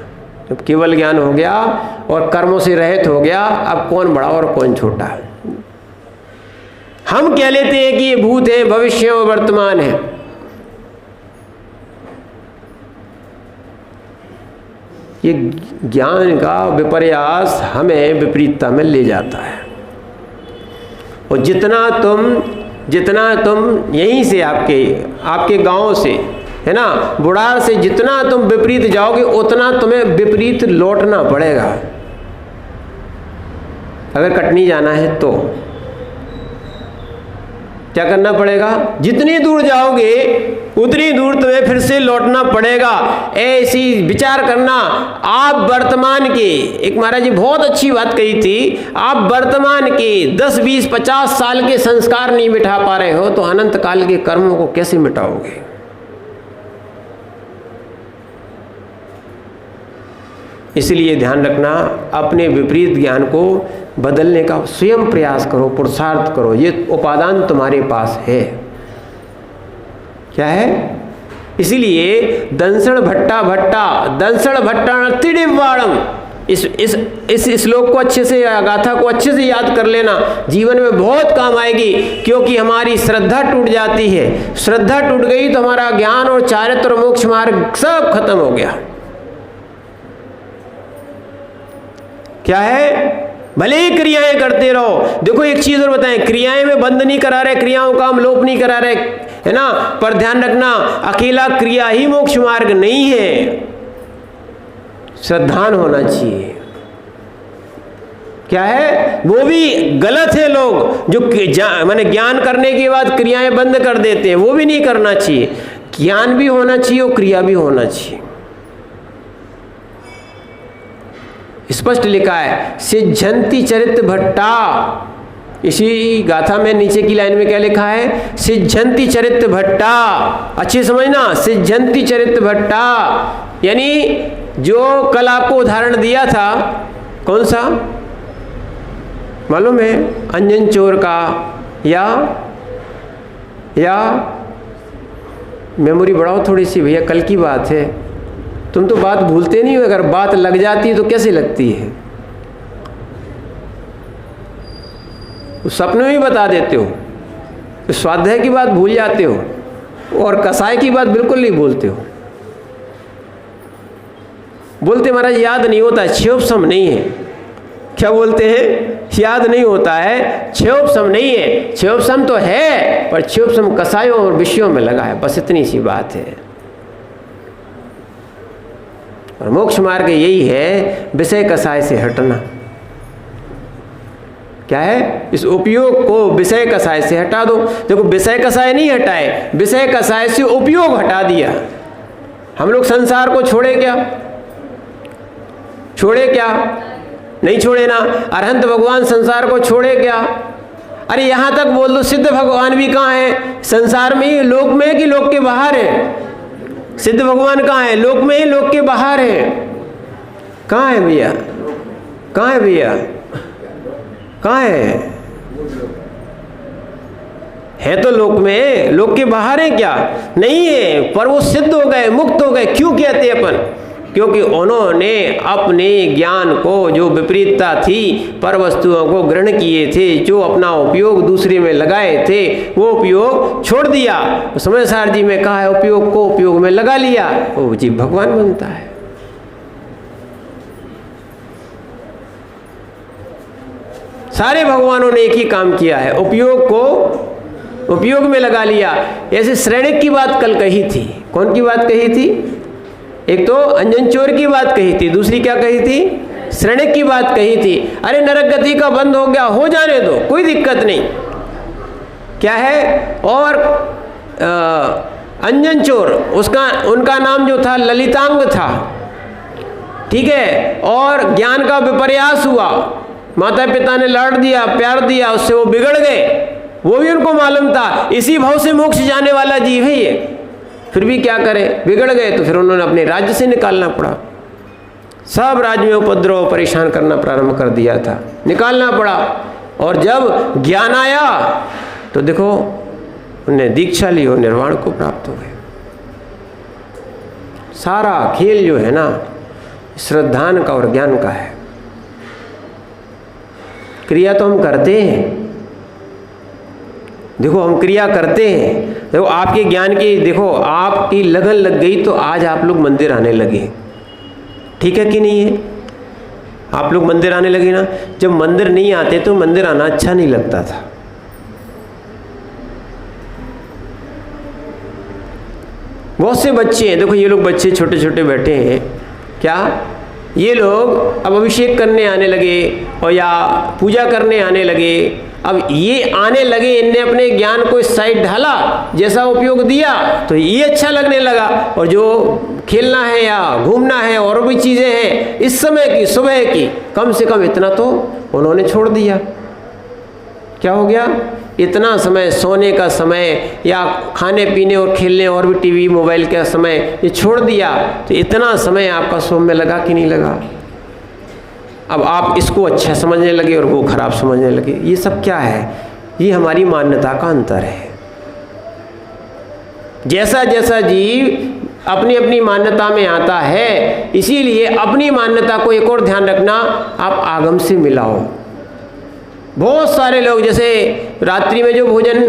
जब केवल ज्ञान हो गया और कर्मों से रहित हो गया, अब कौन बड़ा और कौन छोटा? हम कह लेते हैं कि ये भूत है, भविष्य और वर्तमान है। ये ज्ञान का विपर्यास हमें विपरीतता में ले जाता है। और जितना तुम यहीं से आपके गांव से, है ना, बुढ़ार से जितना तुम विपरीत जाओगे, उतना तुम्हें विपरीत लौटना पड़ेगा। अगर कटनी जाना है तो क्या करना पड़ेगा? जितनी दूर जाओगे उतनी दूर तुम्हें फिर से लौटना पड़ेगा। ऐसी विचार करना। आप वर्तमान के, एक महाराज जी बहुत अच्छी बात कही थी, आप वर्तमान के 10, 20, 50 साल के संस्कार नहीं मिटा पा रहे हो तो अनंत काल के कर्मों को कैसे मिटाओगे? इसलिए ध्यान रखना, अपने विपरीत ज्ञान को बदलने का स्वयं प्रयास करो, पुरुषार्थ करो। ये उपादान तुम्हारे पास है। क्या है? इसीलिए दंसण भट्टा तिडिवाणम, इस श्लोक को अच्छे से, गाथा को अच्छे से याद कर लेना, जीवन में बहुत काम आएगी। क्योंकि हमारी श्रद्धा टूट जाती है, श्रद्धा टूट गई तो हमारा ज्ञान और चारित्र और मोक्ष मार्ग सब खत्म हो गया। क्या है? भले ही क्रियाएं करते रहो। देखो एक चीज और बताएं, क्रियाएं में बंद नहीं करा रहे, क्रियाओं का हम लोप नहीं करा रहे, है ना, पर ध्यान रखना अकेला क्रिया ही मोक्ष मार्ग नहीं है, श्रद्धान होना चाहिए। क्या है? वो भी गलत है लोग जो माने ज्ञान करने के बाद क्रियाएं बंद कर देते हैं, वो भी नहीं करना चाहिए। ज्ञान भी होना चाहिए और क्रिया भी होना चाहिए। स्पष्ट लिखा है सिद्धंति चरित्र भट्टा, इसी गाथा में नीचे की लाइन में क्या लिखा है? सिद्धंति चरित्र भट्टा। अच्छी समझना, सिद्धंति चरित्र भट्टा यानी जो कल आपको उदाहरण दिया था, कौन सा मालूम है? अंजन चोर का, या मेमोरी बढ़ाओ थोड़ी सी भैया, कल की बात है। तुम तो बात भूलते नहीं हो, अगर बात लग जाती है तो कैसे लगती है? सपने में ही बता देते हो, स्वाध्याय की बात भूल जाते हो और कसाय की बात बिल्कुल नहीं बोलते हो। बोलते महाराज याद नहीं होता, क्षयोपशम नहीं है। क्या बोलते हैं? याद नहीं होता है, क्षयोपशम नहीं है। क्षयोपशम तो है पर क्षयोपशम कसायों और विषयों में लगा है, बस इतनी सी बात है। और मोक्ष मार्ग यही है, विषय कसाय से हटना। क्या है? इस उपयोग को विषय कसाय से हटा दो। देखो विषय कसाय नहीं हटाए, विषय कसाय से उपयोग हटा दिया। हम लोग संसार को छोड़े क्या? छोड़े क्या? नहीं छोड़े ना। अरहंत भगवान संसार को छोड़े क्या? अरे यहां तक बोल दो, सिद्ध भगवान भी कहाँ है? संसार में ही, लोक में कि लोक के बाहर है? सिद्ध भगवान कहाँ है? लोक में ही, लोक के बाहर है? कहाँ है भैया? कहाँ है भैया? कहाँ है तो लोक में, लोक के बाहर है क्या? नहीं है, पर वो सिद्ध हो गए, मुक्त हो गए। क्यों कहते हैं अपन? क्योंकि उन्होंने अपने ज्ञान को, जो विपरीतता थी, पर वस्तुओं को ग्रहण किए थे, जो अपना उपयोग दूसरे में लगाए थे, वो उपयोग छोड़ दिया। तो समय सार जी में कहा है उपयोग को उपयोग में लगा लिया, वो जीव भगवान बनता है। सारे भगवानों ने एक ही काम किया है, उपयोग को उपयोग में लगा लिया। ऐसे श्रेणिक की बात कल कही थी। कौन की बात कही थी? एक तो अंजन चोर की बात कही थी, दूसरी क्या कही थी? श्रेणिक की बात कही थी। अरे नरक गति का बंद हो गया, हो जाने दो, कोई दिक्कत नहीं। क्या है? और अंजन चोर, उनका नाम जो था ललितांग था, ठीक है, और ज्ञान का विपर्यास हुआ, माता पिता ने लाड दिया, प्यार दिया, उससे वो बिगड़ गए। वो भी उनको मालूम था इसी भाव से मोक्ष जाने वाला जीव है ये, फिर भी क्या करें, बिगड़ गए। तो फिर उन्होंने अपने राज्य से निकालना पड़ा। सब राज्य में उपद्रव परेशान करना प्रारंभ कर दिया था, निकालना पड़ा। और जब ज्ञान आया तो देखो उन्हें दीक्षा ली और निर्वाण को प्राप्त हो गए। सारा खेल जो है ना श्रद्धान का और ज्ञान का है। क्रिया तो हम करते हैं, देखो हम क्रिया करते हैं। देखो आपके ज्ञान की, देखो आपकी लगन लग गई तो आज आप लोग मंदिर आने लगे, ठीक है कि नहीं है? आप लोग मंदिर आने लगे ना। जब मंदिर नहीं आते तो मंदिर आना अच्छा नहीं लगता था। बहुत से बच्चे हैं, देखो ये लोग बच्चे छोटे छोटे बैठे हैं, क्या ये लोग अब अभिषेक करने आने लगे और या पूजा करने आने लगे अब ये आने लगे, इनने अपने ज्ञान को इस साइड ढाला, जैसा उपयोग दिया तो ये अच्छा लगने लगा, और जो खेलना है या घूमना है और भी चीज़ें हैं इस समय की, सुबह की, कम से कम इतना तो उन्होंने छोड़ दिया। क्या हो गया? इतना समय, सोने का समय या खाने पीने और खेलने और भी टीवी मोबाइल का समय ये छोड़ दिया, तो इतना समय आपका सोम में लगा कि नहीं लगा? अब आप इसको अच्छा समझने लगे और वो खराब समझने लगे। ये सब क्या है? ये हमारी मान्यता का अंतर है। जैसा जैसा जीव अपनी अपनी मान्यता में आता है, इसीलिए अपनी मान्यता को एक और ध्यान रखना, आप आगम से मिलाओ। बहुत सारे लोग जैसे रात्रि में जो भोजन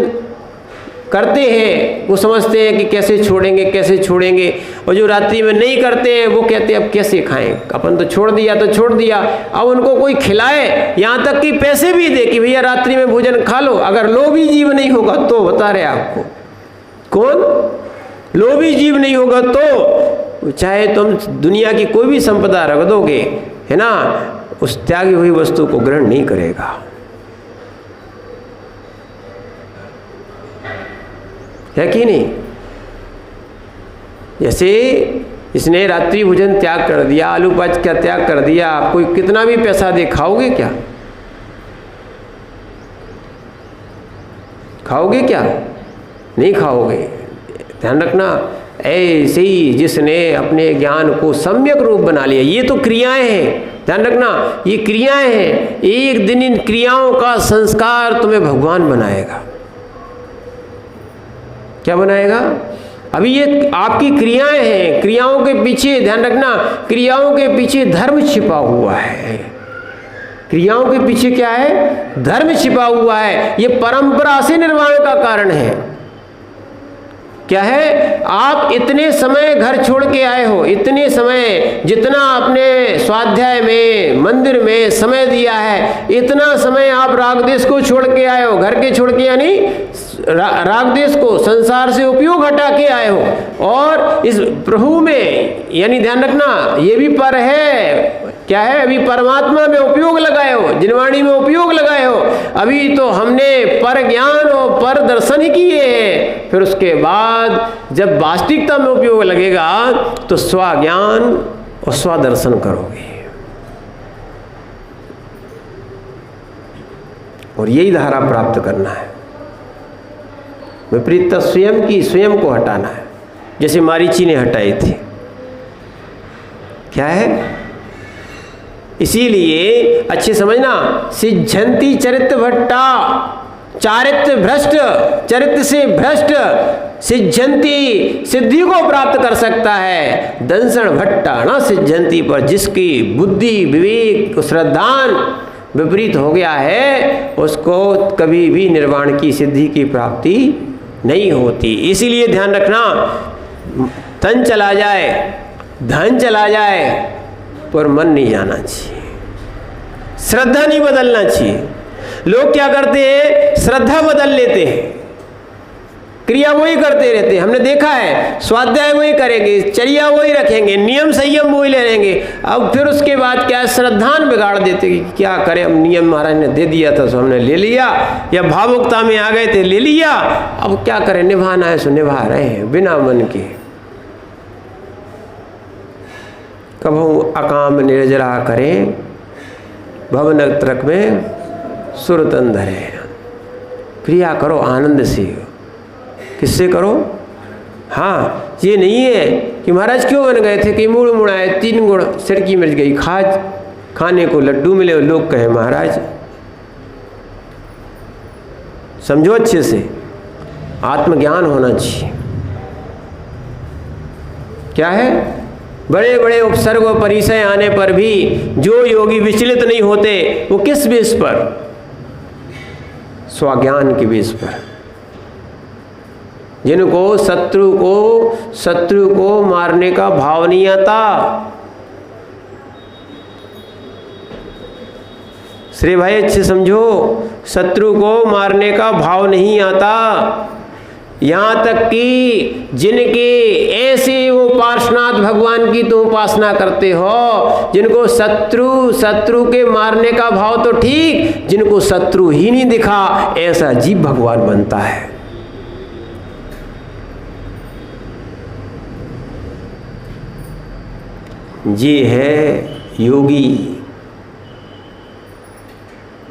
करते हैं वो समझते हैं कि कैसे छोड़ेंगे कैसे छोड़ेंगे, और जो रात्रि में नहीं करते हैं वो कहते हैं अब कैसे खाएं, अपन तो छोड़ दिया तो छोड़ दिया। अब उनको कोई खिलाए, यहाँ तक कि पैसे भी दे कि भैया रात्रि में भोजन खा लो, अगर लोभी जीव नहीं होगा तो, बता रहे आपको कौन? लोभी जीव नहीं होगा तो चाहे तुम दुनिया की कोई भी संपदा रख दोगे, है ना, उस त्यागी हुई वस्तु को ग्रहण नहीं करेगा। है कि नहीं? जैसे इसने रात्रि भोजन त्याग कर दिया, आलू पाच का त्याग कर दिया, कोई कितना भी पैसा दे, खाओगे क्या? खाओगे क्या? नहीं खाओगे। ध्यान रखना, ऐसे ही जिसने अपने ज्ञान को सम्यक रूप बना लिया, ये तो क्रियाएं हैं, ध्यान रखना ये क्रियाएं हैं, एक दिन इन क्रियाओं का संस्कार तुम्हें भगवान बनाएगा। क्या बनाएगा? अभी ये आपकी क्रियाएं हैं, क्रियाओं के पीछे ध्यान रखना, क्रियाओं के पीछे धर्म छिपा हुआ है। क्रियाओं के पीछे क्या है? धर्म छिपा हुआ है। ये परंपरा से निर्वाण का कारण है। क्या है? आप इतने समय घर छोड़ के आए हो, इतने समय जितना आपने स्वाध्याय में, मंदिर में समय दिया है, इतना समय आप राग देश को छोड़ के आए हो, घर के छोड़ के, यानी राग देश को, संसार से उपयोग हटा के आए हो, और इस प्रभु में, यानी ध्यान रखना ये भी पर है, क्या है? अभी परमात्मा में उपयोग लगाए हो, जिनवाणी में उपयोग लगाए हो। अभी तो हमने पर ज्ञान और पर दर्शन ही किए हैं, फिर उसके बाद जब वास्तविकता में उपयोग लगेगा तो स्वज्ञान और स्वदर्शन करोगे। और यही धारा प्राप्त करना है। विपरीतता स्वयं की, स्वयं को हटाना है, जैसे मारीची ने हटाई थी। क्या है? इसीलिए अच्छे समझना, सिद्धंती चरित्र भट्टा, चारित्र भ्रष्ट, चरित्र से भ्रष्ट सिद्धंती, सिद्धि को प्राप्त कर सकता है, दंसण भट्टा न सिद्धंती, पर जिसकी बुद्धि विवेक श्रद्धान विपरीत हो गया है उसको कभी भी निर्वाण की सिद्धि की प्राप्ति नहीं होती। इसीलिए ध्यान रखना, तन चला जाए, धन चला जाए, पर मन नहीं जाना चाहिए, श्रद्धा नहीं बदलना चाहिए। लोग क्या करते हैं? श्रद्धा बदल लेते हैं, क्रिया वही करते रहते हैं। हमने देखा है, स्वाध्याय वही करेंगे, चर्या वही रखेंगे, नियम संयम वही ले लेंगे, अब फिर उसके बाद क्या श्रद्धान बिगाड़ देते कि क्या करें, हम नियम महाराज ने दे दिया था तो हमने ले लिया, या भावुकता में आ गए थे ले लिया, अब क्या करें, निभाना है सो निभा रहे हैं बिना मन के। कभू अकाम निर्जरा करें, भवन त्रक में सुरतन धरे। क्रिया करो आनंद से। किससे करो? हाँ, ये नहीं है कि महाराज क्यों बन गए थे कि मूड़ मुड़ाए 3 गुण, सिर की मिर्च गई खाज, खाने को लड्डू मिले और लोग कहे महाराज। समझो अच्छे से, आत्मज्ञान होना चाहिए। क्या है? बड़े बड़े उपसर्ग और परिचय आने पर भी जो योगी विचलित नहीं होते, वो किस बेस पर? स्वज्ञान के बेस पर। जिनको शत्रु को मारने का भाव नहीं आता। श्री भाई अच्छे समझो, शत्रु को मारने का भाव नहीं आता। यहाँ तक कि जिनके ऐसे वो पार्श्वनाथ भगवान की तुम उपासना करते हो, जिनको शत्रु के मारने का भाव तो ठीक, जिनको शत्रु ही नहीं दिखा ऐसा जीव भगवान बनता है। ये है योगी,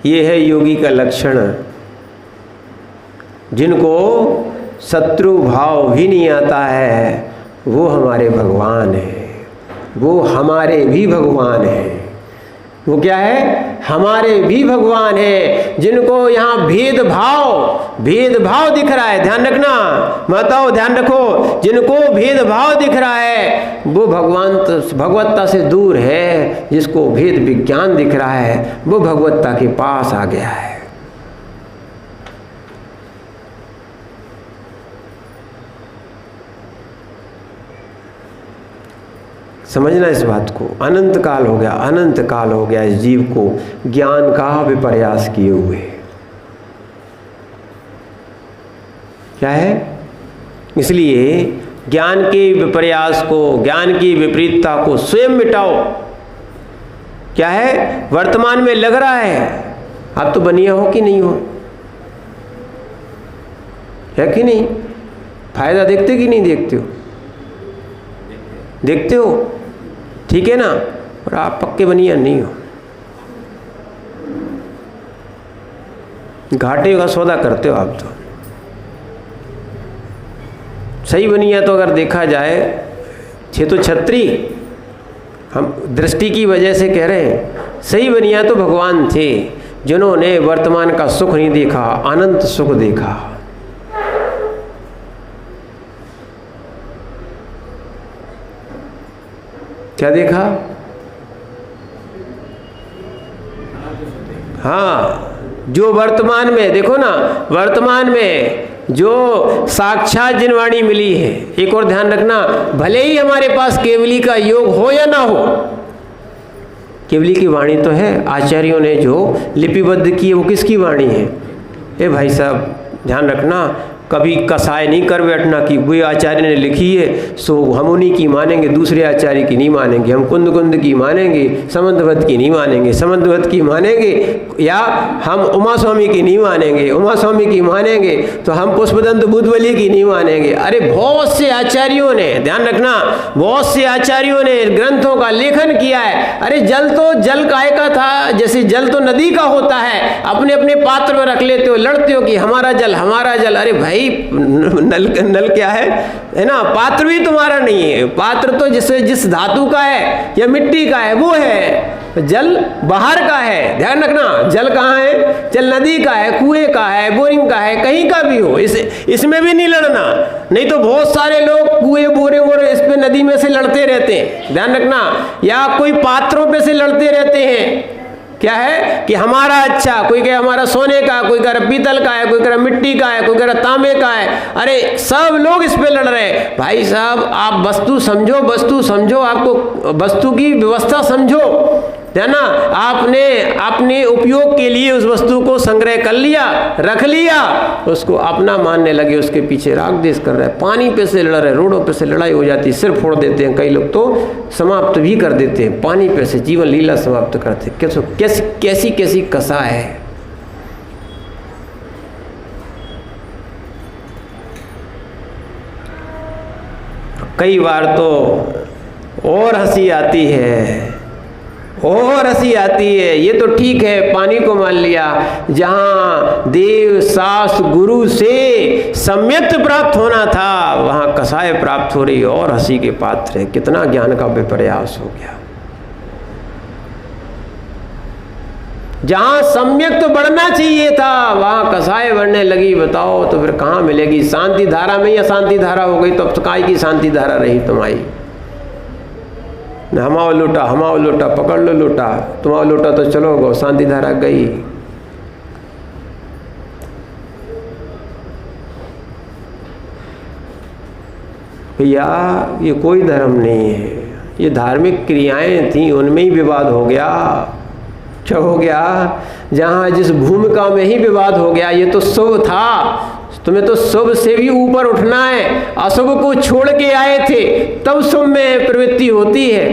ये है योगी का लक्षण। जिनको शत्रु भाव भी नहीं आता है वो हमारे भगवान हैं, वो हमारे भी भगवान हैं। वो क्या है? हमारे भी भगवान हैं। जिनको यहाँ भेदभाव दिख रहा है, ध्यान रखना, बताओ ध्यान रखो, जिनको भेदभाव दिख रहा है वो भगवत्ता से दूर है। जिसको भेद विज्ञान दिख रहा है वो भगवत्ता के पास आ गया है। समझना इस बात को। अनंत काल हो गया इस जीव को ज्ञान का विपर्यास किए हुए। क्या है? इसलिए ज्ञान के विपर्यास को, ज्ञान की विपरीतता को स्वयं मिटाओ। क्या है? वर्तमान में लग रहा है आप तो बनिया हो कि नहीं हो, है कि नहीं? फायदा देखते कि नहीं देखते हो? देखते हो, ठीक है ना? और आप पक्के बनिया नहीं हो, घाटे का सौदा करते हो आप तो। सही बनिया तो अगर देखा जाए छे तो छत्री, हम दृष्टि की वजह से कह रहे हैं, सही बनिया तो भगवान थे जिन्होंने वर्तमान का सुख नहीं देखा, अनंत सुख देखा। क्या देखा? हाँ, जो वर्तमान में देखो ना, वर्तमान में जो साक्षात जिनवाणी मिली है। एक और ध्यान रखना, भले ही हमारे पास केवली का योग हो या ना हो, केवली की वाणी तो है। आचार्यों ने जो लिपिबद्ध की है वो किसकी वाणी है? ए भाई साहब ध्यान रखना, कभी कसाय नहीं कर बैठना कि वो आचार्य ने लिखी है सो हम उन्हीं की मानेंगे, दूसरे आचार्य की नहीं मानेंगे। हम कुंद की मानेंगे, समंतवत की नहीं मानेंगे, समंतवत की मानेंगे, या हम उमा स्वामी की नहीं मानेंगे, उमा स्वामी की मानेंगे तो हम पुष्पदंत बुद्धवली की नहीं मानेंगे। अरे बहुत से आचार्यों ने, ध्यान रखना, बहुत से आचार्यों ने ग्रंथों का लेखन किया है। अरे जल तो जल काय का था, जैसे जल तो नदी का होता है, अपने अपने पात्र में रख लेते हो, लड़ते हो कि हमारा जल हमारा जल। अरे भाई नल क्या है ना? पात्र भी तुम्हारा नहीं है। पात्र तो जिस धातु का है या मिट्टी का है वो है। जल बाहर का है, ध्यान रखना। जल कहाँ है? जल नदी का है, कुएं का है, बोरिंग का है, कहीं का भी हो। इसमें भी नहीं लड़ना, नहीं तो बहुत सारे लोग कुएं बोरिंग और इस पे नदी में से लड़ते रहते हैं, ध्यान रखना। या कोई पात्रों पे से लड़ते रहते हैं। क्या है कि हमारा अच्छा, कोई कहे हमारा सोने का, कोई कह रहा पीतल का है, कोई कह रहा मिट्टी का है, कोई कह रहा तांबे का है। अरे सब लोग इस पे लड़ रहे हैं। भाई साहब आप वस्तु समझो, आपको वस्तु की व्यवस्था समझो, है ना? आपने अपने उपयोग के लिए उस वस्तु को संग्रह कर लिया, रख लिया, उसको अपना मानने लगे, उसके पीछे राग देश कर रहे हैं। पानी पे से लड़ रहे, रोडों पे से लड़ाई हो जाती है, सिर फोड़ देते हैं, कई लोग तो समाप्त भी कर देते हैं। पानी पे से जीवन लीला समाप्त करते हैं। कैसी कैसी कसा है। कई बार तो और हंसी आती है, और हंसी आती है। ये तो ठीक है, पानी को मान लिया, जहाँ देव शास्त्र गुरु से सम्यक्त प्राप्त होना था वहाँ कसाय प्राप्त हो रही और हंसी के पात्र है। कितना ज्ञान का विपर्यास हो गया। जहाँ सम्यक्त बढ़ना चाहिए था वहाँ कसाय बढ़ने लगी। बताओ तो फिर कहाँ मिलेगी शांति धारा में? या शांति धारा हो गई तो अब तो काय की शांति धारा रही तुम्हारी? हमाओ लोटा पकड़ लो लोटा, तुम्हारा लोटा तो चलो गो, शांति धारा गई। भैया ये कोई धर्म नहीं है, ये धार्मिक क्रियाएं थी, उनमें ही विवाद हो गया। क्या हो गया? जहाँ जिस भूमिका में ही विवाद हो गया। ये तो शुभ था तुम्हें तो शुभ से भी ऊपर उठना है, अशुभ को छोड़ के आए थे, तब शुभ में प्रवृत्ति होती है।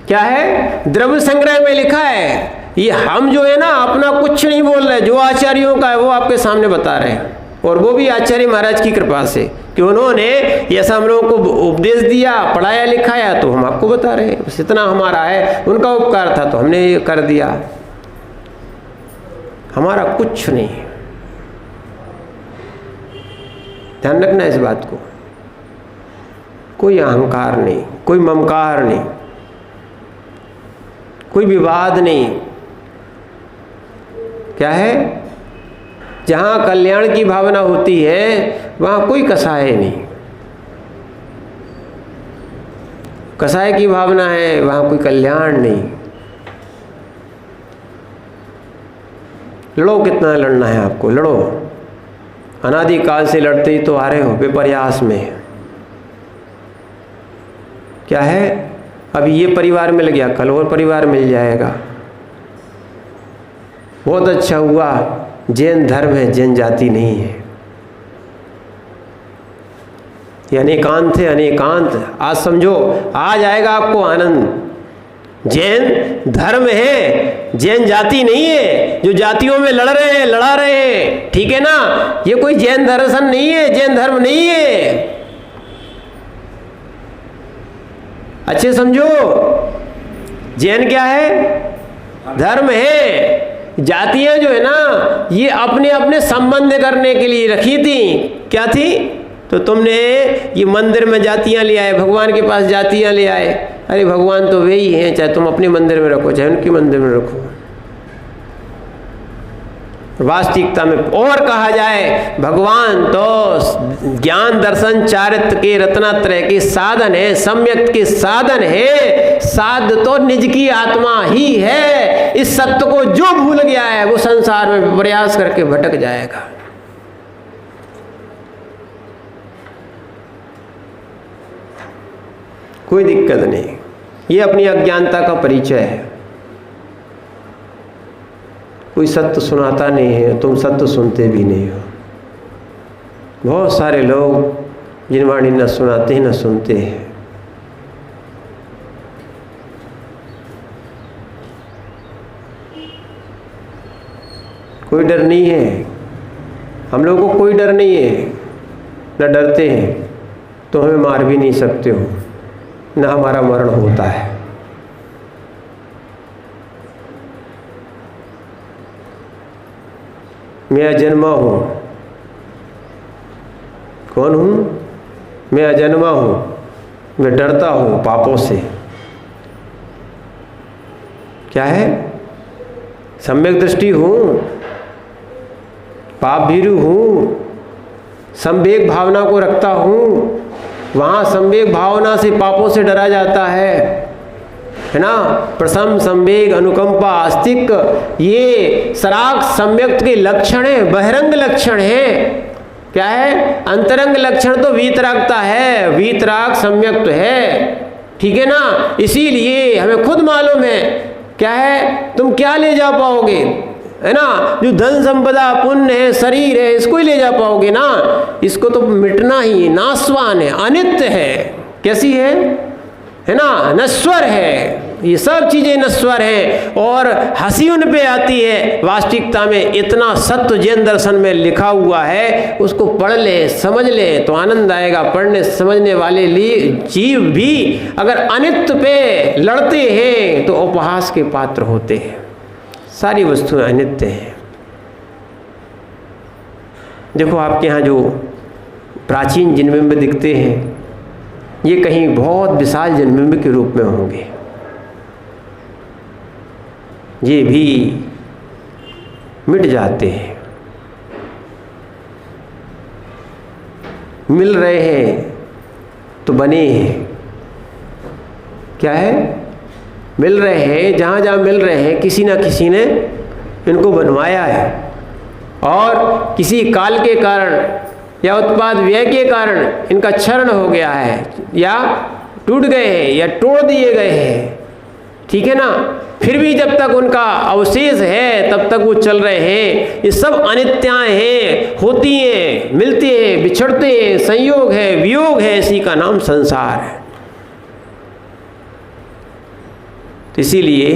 क्या है? द्रव्य संग्रह में लिखा है। ये हम जो है ना अपना कुछ नहीं बोल रहे, जो आचार्यों का है वो आपके सामने बता रहे हैं, और वो भी आचार्य महाराज की कृपा से कि उन्होंने ऐसा हम लोगों को उपदेश दिया, पढ़ाया लिखाया, तो हम आपको बता रहे हैं। बस इतना हमारा है, उनका उपकार था तो हमने ये कर दिया, हमारा कुछ नहीं। ध्यान रखना इस बात को। कोई अहंकार नहीं, कोई ममकार नहीं, कोई विवाद नहीं। क्या है? जहाँ कल्याण की भावना होती है वहाँ कोई कसाय नहीं। कसाय की भावना है वहाँ कोई कल्याण नहीं। लड़ो, कितना लड़ना है आपको, लड़ो। अनादिकाल से लड़ते ही तो आ रहे हो बेप्रयास में। क्या है? अभी ये परिवार मिल गया, कल और परिवार मिल जाएगा। बहुत अच्छा हुआ जैन धर्म है, जैन जाति नहीं है। ये अनेकांत है, अनेकांत। आज समझो, आज आएगा आपको आनंद। जैन धर्म है, जैन जाति नहीं है। जो जातियों में लड़ रहे हैं, लड़ा रहे हैं, ठीक है ना, ये कोई जैन दर्शन नहीं है, जैन धर्म नहीं है। अच्छे समझो, जैन क्या है? धर्म है। जातियां जो है ना, ये अपने अपने संबंध करने के लिए रखी थी। क्या थी? तो तुमने ये मंदिर में जातियां ले आए, भगवान के पास जातियां ले आए। अरे भगवान तो वे ही हैं, चाहे तुम अपने मंदिर में रखो चाहे उनके मंदिर में रखो। वास्तविकता में और कहा जाए, भगवान तो ज्ञान दर्शन चारित्र के रत्नत्रय के साधन है, सम्यक के साधन है। साध तो निज की आत्मा ही है। इस सत्य को जो भूल गया है वो संसार में प्रयास करके भटक जाएगा। कोई दिक्कत नहीं, ये अपनी अज्ञानता का परिचय है। कोई सत्य सुनाता नहीं है, तुम सत्य सुनते भी नहीं हो। बहुत सारे लोग जिनवाणी न सुनाते हैं न सुनते हैं। कोई डर नहीं है, हम लोगों को कोई डर नहीं है, न डरते हैं तो हमें मार भी नहीं सकते हो, न हमारा मरण होता है। मैं अजन्मा हूँ। कौन हूँ? मैं अजन्मा हूँ। मैं डरता हूँ पापों से। क्या है? सम्यक दृष्टि हूँ, पाप भीरु हूँ, संवेग भावना को रखता हूँ। वहाँ संवेग भावना से पापों से डरा जाता है ना। प्रसम, संवेग, अनुकंपा, आस्तिक, ये सराग सम्यक्त के लक्षण है, बहिरंग लक्षण है। क्या है? अंतरंग लक्षण तो वीतरागता है, वीतराग सम्यक्त है, ठीक है ना। इसीलिए हमें खुद मालूम है क्या है, तुम क्या ले जा पाओगे, है ना। जो धन संपदा, पुण्य है, शरीर है, इसको ही ले जा पाओगे ना। इसको तो मिटना ही, नाशवान है, अनित्य है। कैसी है ना, नश्वर है। ये सब चीजें नश्वर हैं और हंसी उन पे आती है। वास्तविकता में इतना सत्य जैन दर्शन में लिखा हुआ है, उसको पढ़ ले, समझ ले तो आनंद आएगा। पढ़ने समझने वाले लिए जीव भी अगर अनित्य पे लड़ते हैं तो उपहास के पात्र होते हैं। सारी वस्तुएं अनित्य हैं। देखो आपके यहाँ जो प्राचीन जन्मबिंब दिखते हैं, ये कहीं बहुत विशाल जन्मबिंब के रूप में होंगे। ये भी मिट जाते हैं। मिल रहे हैं तो बने हैं। क्या है? मिल रहे हैं, जहाँ जहाँ मिल रहे हैं किसी ना किसी ने इनको बनवाया है, और किसी काल के कारण या उत्पाद व्यय के कारण इनका क्षरण हो गया है, या टूट गए हैं, या तोड़ दिए गए हैं। ठीक है ना। फिर भी जब तक उनका अवशेष है तब तक वो चल रहे हैं। ये सब अनित्याएं हैं, होती हैं, मिलते हैं, बिछड़ते हैं, संयोग है, वियोग है, इसी का नाम संसार है। तो इसीलिए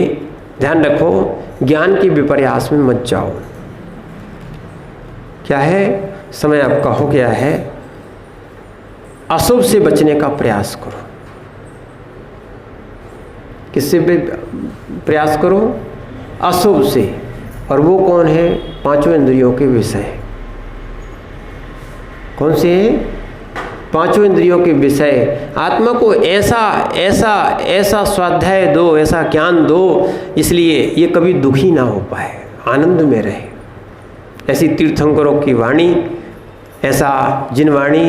ध्यान रखो, ज्ञान के विपर्यास में मत जाओ। क्या है, समय आपका हो गया है, अशुभ से बचने का प्रयास करो। किससे प्रयास करो? अशुभ से। और वो कौन है? पांचों इंद्रियों के विषय। कौन से हैं? पांचों इंद्रियों के विषय। आत्मा को ऐसा ऐसा ऐसा स्वाध्याय दो, ऐसा ज्ञान दो, इसलिए ये कभी दुखी ना हो पाए, आनंद में रहे। ऐसी तीर्थंकरों की वाणी, ऐसा जिनवाणी,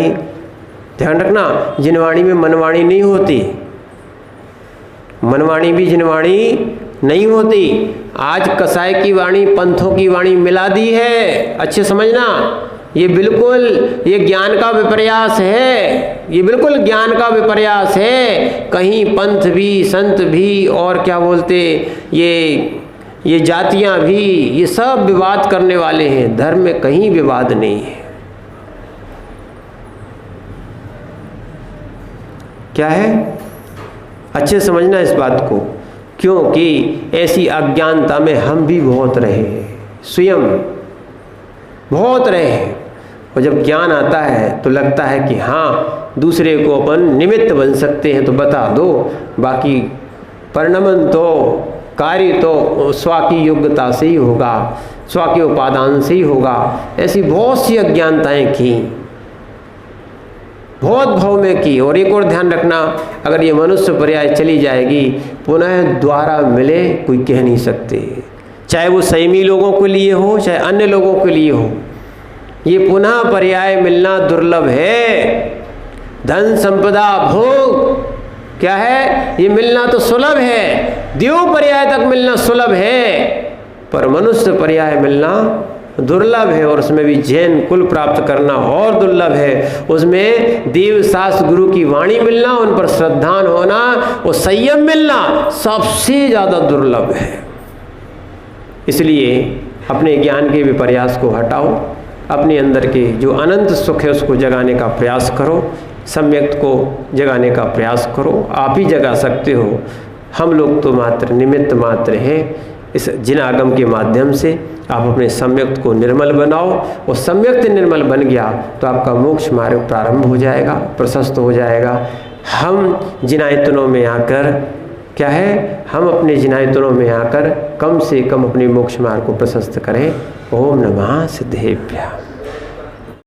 ध्यान रखना, जिनवाणी में मनवाणी नहीं होती, मनवाणी भी जिनवाणी नहीं होती। आज कसाई की वाणी पंथों की वाणी मिला दी है, अच्छे समझना। ये बिल्कुल, ये ज्ञान का विपर्यास है, ये बिल्कुल ज्ञान का विपर्यास है। कहीं पंथ भी, संत भी, और क्या बोलते, ये जातियां भी, ये सब विवाद करने वाले हैं। धर्म में कहीं विवाद नहीं है। क्या है, अच्छे समझना इस बात को, क्योंकि ऐसी अज्ञानता में हम भी बहुत रहे हैं, स्वयं बहुत रहे हैं। और जब ज्ञान आता है तो लगता है कि हाँ, दूसरे को अपन निमित्त बन सकते हैं तो बता दो, बाकी परिणमन तो, कार्य तो स्व की योग्यता से ही होगा, स्व के उपादान से ही होगा। ऐसी बहुत सी अज्ञानताएं की, बहुत भाव में की। और एक और ध्यान रखना, अगर ये मनुष्य पर्याय चली जाएगी, पुनः द्वारा मिले कोई कह नहीं सकते। चाहे वो संयमी लोगों के लिए हो, चाहे अन्य लोगों के लिए हो, ये पुनः पर्याय मिलना दुर्लभ है। धन संपदा भोग क्या है, ये मिलना तो सुलभ है, देव पर्याय तक मिलना सुलभ है, पर मनुष्य पर्याय मिलना दुर्लभ है। और उसमें भी जैन कुल प्राप्त करना और दुर्लभ है। उसमें देव शास्त्र गुरु की वाणी मिलना, उन पर श्रद्धान होना, और संयम मिलना सबसे ज़्यादा दुर्लभ है। इसलिए अपने ज्ञान के विपर्यास को हटाओ, अपने अंदर के जो अनंत सुख है उसको जगाने का प्रयास करो, सम्यक्त को जगाने का प्रयास करो। आप ही जगा सकते हो, हम लोग तो मात्र निमित्त मात्र हैं। इस जिनागम के माध्यम से आप अपने सम्यक्त को निर्मल बनाओ, और सम्यक्त निर्मल बन गया तो आपका मोक्ष मार्ग प्रारंभ हो जाएगा, प्रशस्त हो जाएगा। हम जिनायतनों में आकर क्या है, हम अपने जिनायतनों में आकर कम से कम अपने मोक्ष मार्ग को प्रशस्त करें। ओम नमः सिद्धेभ्यः।